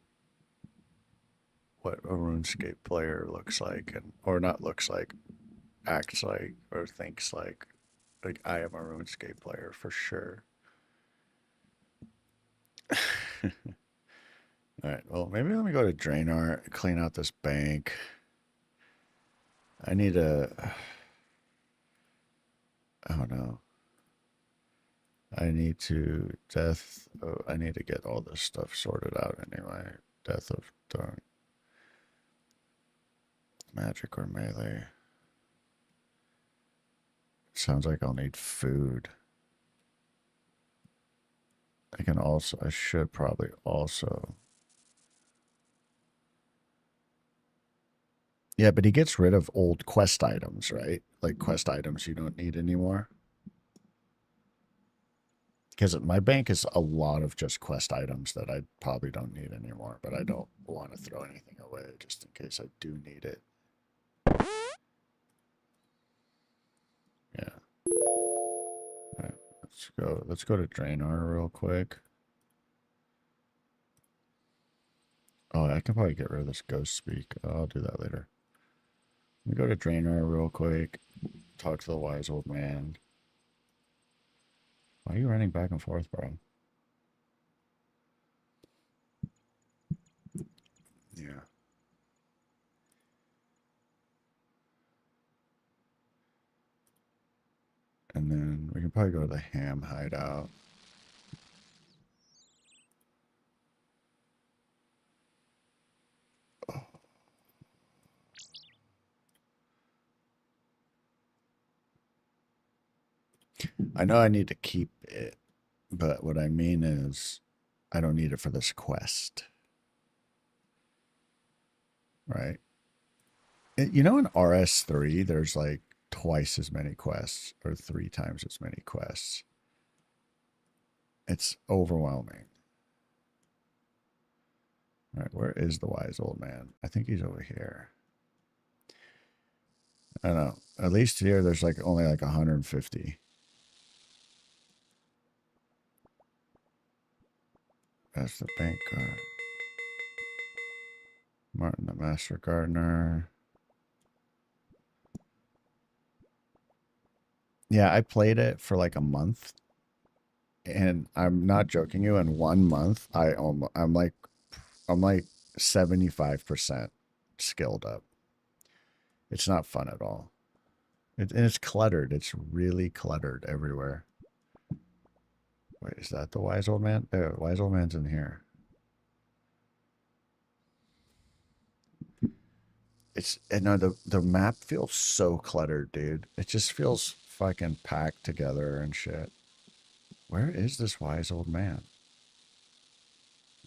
what a RuneScape player looks like, and or not looks like, acts like, or thinks like. Like, I am a RuneScape player for sure. All right. Well, maybe let me go to Draenor, clean out this bank. I need a. I don't know. I need to death. Oh, I need to get all this stuff sorted out anyway. Death of Dark. Magic or melee. Sounds like I'll need food. I can also. I should probably also. Yeah, but he gets rid of old quest items, right? Like quest items you don't need anymore. Because my bank is a lot of just quest items that I probably don't need anymore, but I don't want to throw anything away just in case I do need it. Yeah. All right, let's go. Let's go to Draenor real quick. Oh, I can probably get rid of this ghost speak. I'll do that later. Let me go to Draenor real quick. Talk to the wise old man. Why are you running back and forth, bro? Yeah. And then we can probably go to the ham hideout. Oh. I know I need to keep it, but what I mean is I don't need it for this quest. Right? You know, in RS3, there's like twice as many quests or 3 times as many quests. It's overwhelming. All right, where is the wise old man? I think he's over here. I don't know. At least here, there's like only like 150. That's the bank guard. Martin, the master gardener. Yeah, I played it for like a month, and I'm not joking you. In 1 month, I'm like 75% skilled up. It's not fun at all. And it's cluttered. It's really cluttered everywhere. Wait, is that the wise old man? The wise old man's in here. No, the map feels so cluttered, dude. It just feels fucking packed together and shit. Where is this wise old man?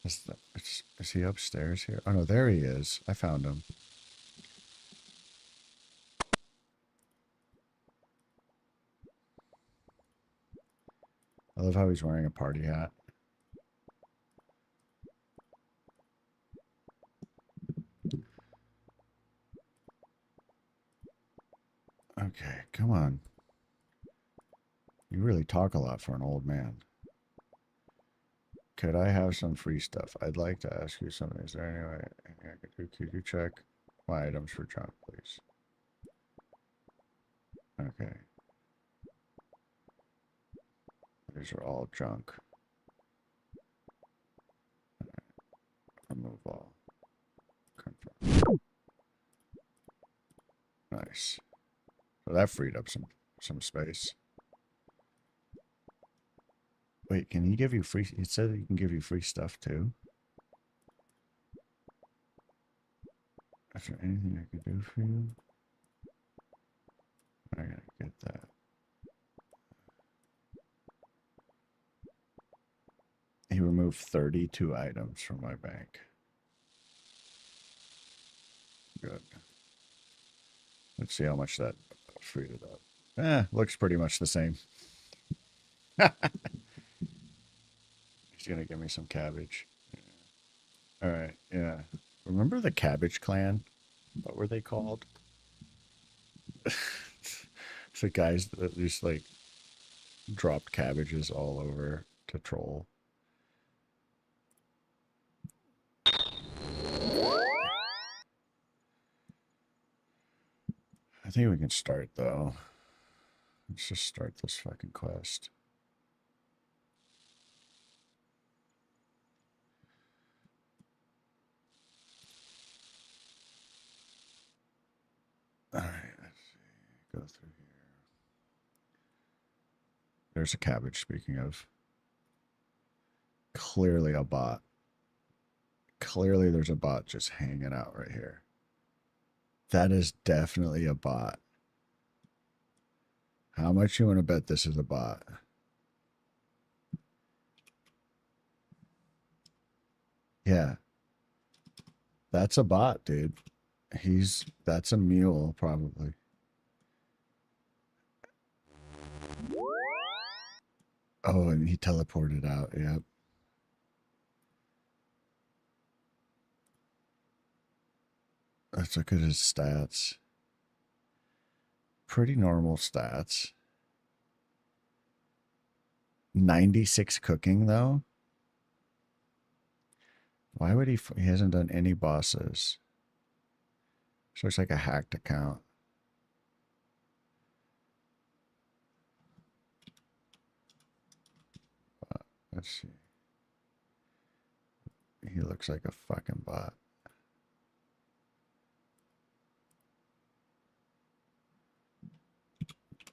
Is he upstairs here? Oh no, there he is. I found him. I love how he's wearing a party hat. Okay, come on. You really talk a lot for an old man. Could I have some free stuff? I'd like to ask you something. Is there any way I could do? Could you check my items for junk, please? Okay. These are all junk. Remove all. Confirm. Nice. So that freed up some space. Wait, can he give you free? It said he can give you free stuff too. Is there anything I could do for you? I gotta get that. He removed 32 items from my bank. Good. Let's see how much that freed it up. Looks pretty much the same. He's gonna give me some cabbage. Yeah. All right, yeah. Remember the Cabbage Clan? What were they called? It's the guys that just like dropped cabbages all over to troll. I think we can start though. Let's just start this fucking quest. All right, let's see. Go through here. There's a cabbage, speaking of. Clearly a bot. Clearly there's a bot just hanging out right here. That is definitely a bot. How much you want to bet this is a bot? Yeah. That's a bot, dude. That's a mule, probably. Oh, and he teleported out. Yep. Let's look at his stats. Pretty normal stats. 96 cooking, though. Why would he hasn't done any bosses. So it's like a hacked account. Let's see. He looks like a fucking bot.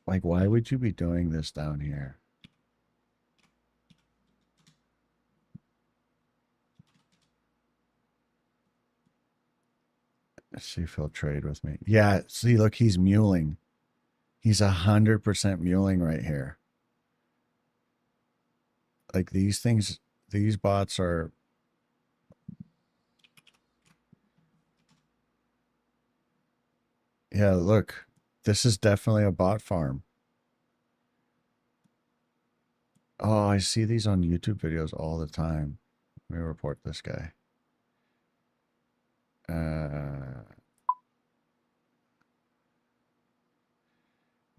Like, why would you be doing this down here? Let's see if he'll trade with me. Yeah, see, look, he's muling. He's 100% muling right here. Like these things, these bots are. Yeah, look, this is definitely a bot farm. Oh, I see these on YouTube videos all the time. Let me report this guy.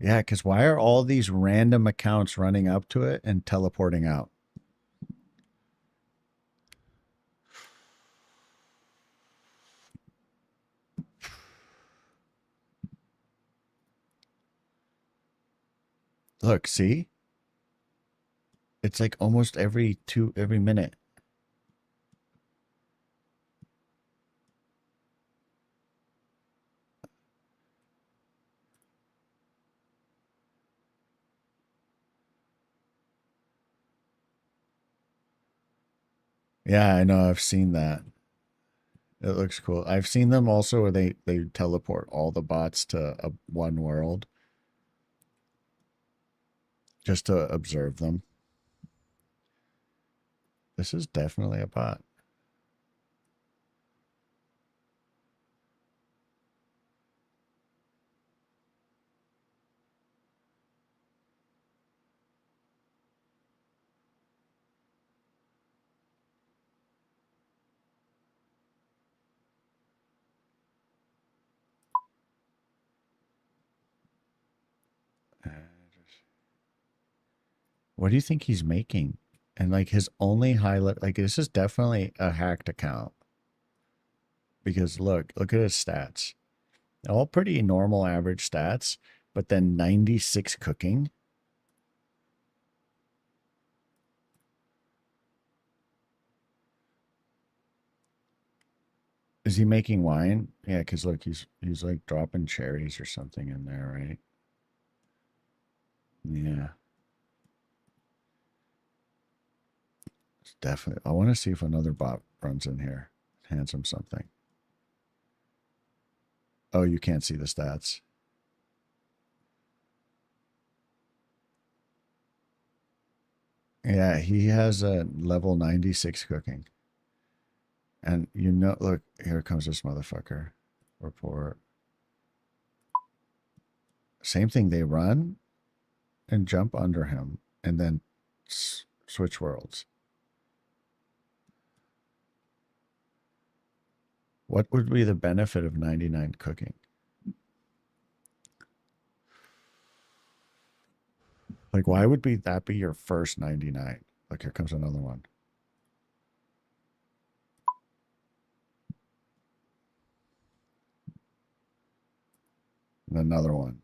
Yeah, because why are all these random accounts running up to it and teleporting out? Look, see? It's like almost every minute. Yeah, I know. I've seen that. It looks cool. I've seen them also where they teleport all the bots to one world just to observe them. This is definitely a bot. What do you think he's making? And like his only highlight, like this is definitely a hacked account because look at his stats. All pretty normal average stats, but then 96 cooking. Is he making wine? Yeah, because look, he's like dropping cherries or something in there, right? Yeah, it's definitely. I want to see if another bot runs in here, hands him something. Oh, you can't see the stats. Yeah, he has a level 96 cooking. And you know, look, here comes this motherfucker. Report. Same thing. They run and jump under him and then switch worlds. What would be the benefit of 99 cooking? Like, why would be that be your first 99? Look, here comes another one. And another one.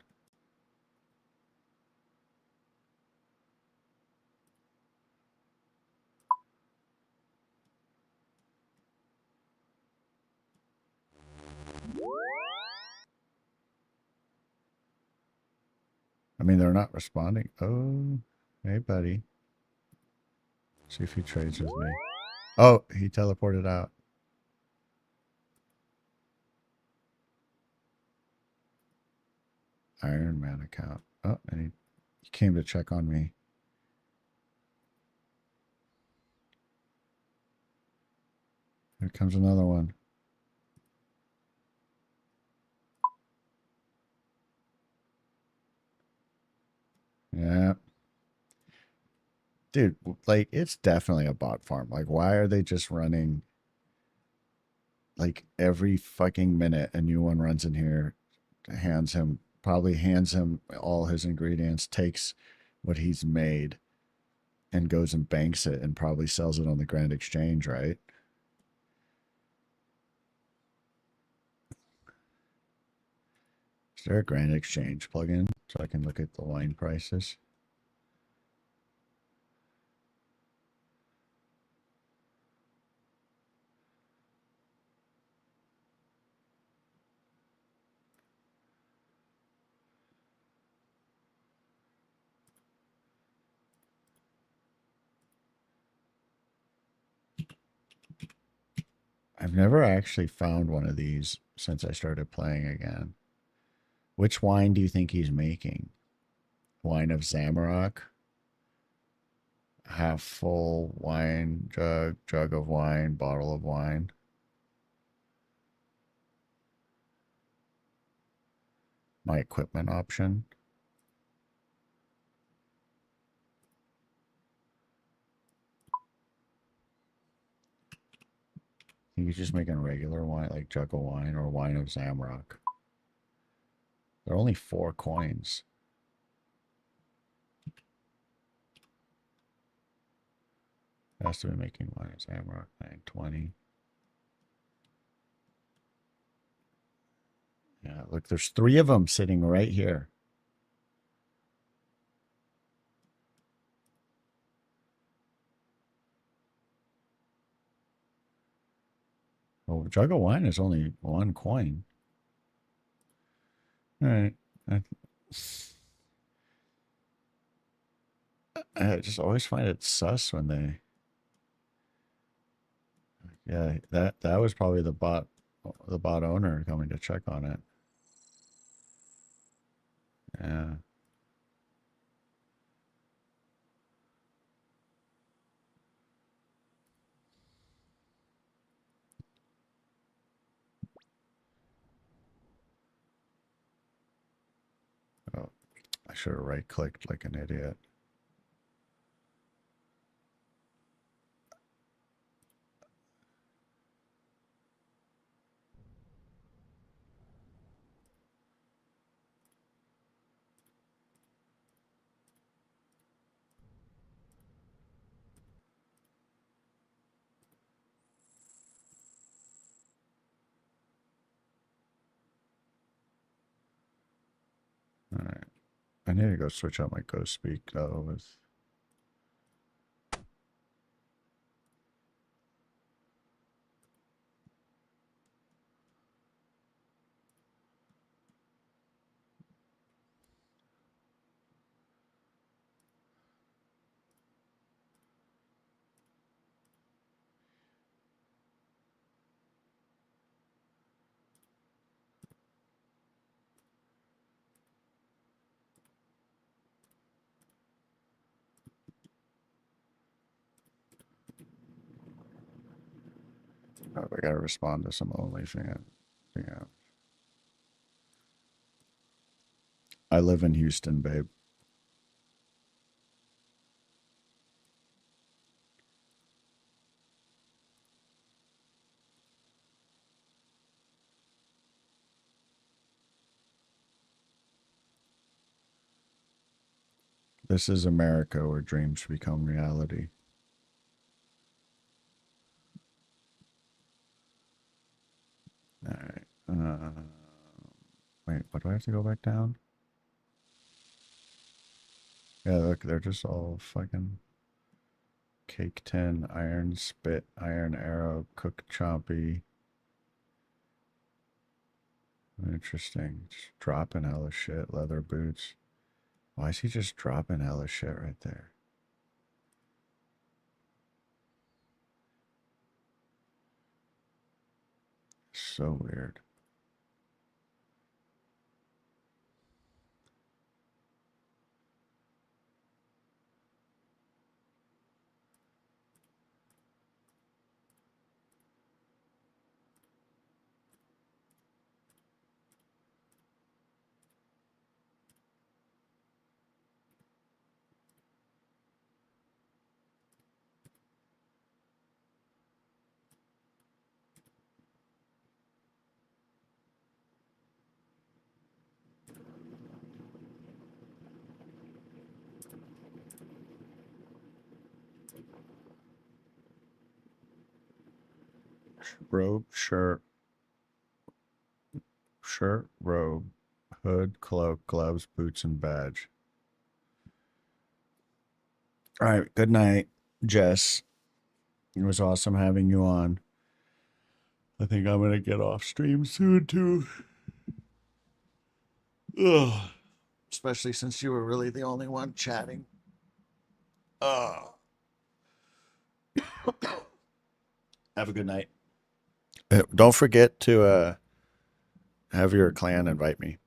I mean, they're not responding. Oh, hey, buddy. See if he trades with me. Oh, he teleported out. Iron Man account. Oh, and he came to check on me. Here comes another one. Yeah. Dude, like, it's definitely a bot farm. Like, why are they just running like every fucking minute a new one runs in here, probably hands him all his ingredients, takes what he's made and goes and banks it and probably sells it on the Grand Exchange, right? Is there a Grand Exchange plugin so I can look at the wine prices? I've never actually found one of these since I started playing again. Which wine do you think he's making? Wine of Zamorak? Half full wine jug, jug of wine, bottle of wine. My equipment option. I think he's just making regular wine, like jug of wine or wine of Zamorak. They're only 4 coins. Has to be making wine of Zamorak. 920. Yeah, look, there's 3 of them sitting right here. Oh, jug of wine is only 1 coin. All right. I just always find it sus when they. Yeah, that was probably the bot owner coming to check on it. Yeah. Oh, I should have right clicked like an idiot. All right. I need to go switch out my Go Speak though with. Oh, I gotta respond to some only thing. Yeah. I live in Houston, babe. This is America where dreams become reality. All right. Wait, what do I have to go back down? Yeah, look, they're just all fucking cake tin, iron spit, iron arrow, cooked chompy. Interesting. Just dropping hella shit. Leather boots. Why is he just dropping hella shit right there? So weird. Robe, shirt, robe, hood, cloak, gloves, boots, and badge. All right. Good night, Jess. It was awesome having you on. I think I'm gonna get off stream soon too. Ugh. Especially since you were really the only one chatting. Have a good night. Don't forget to have your clan invite me.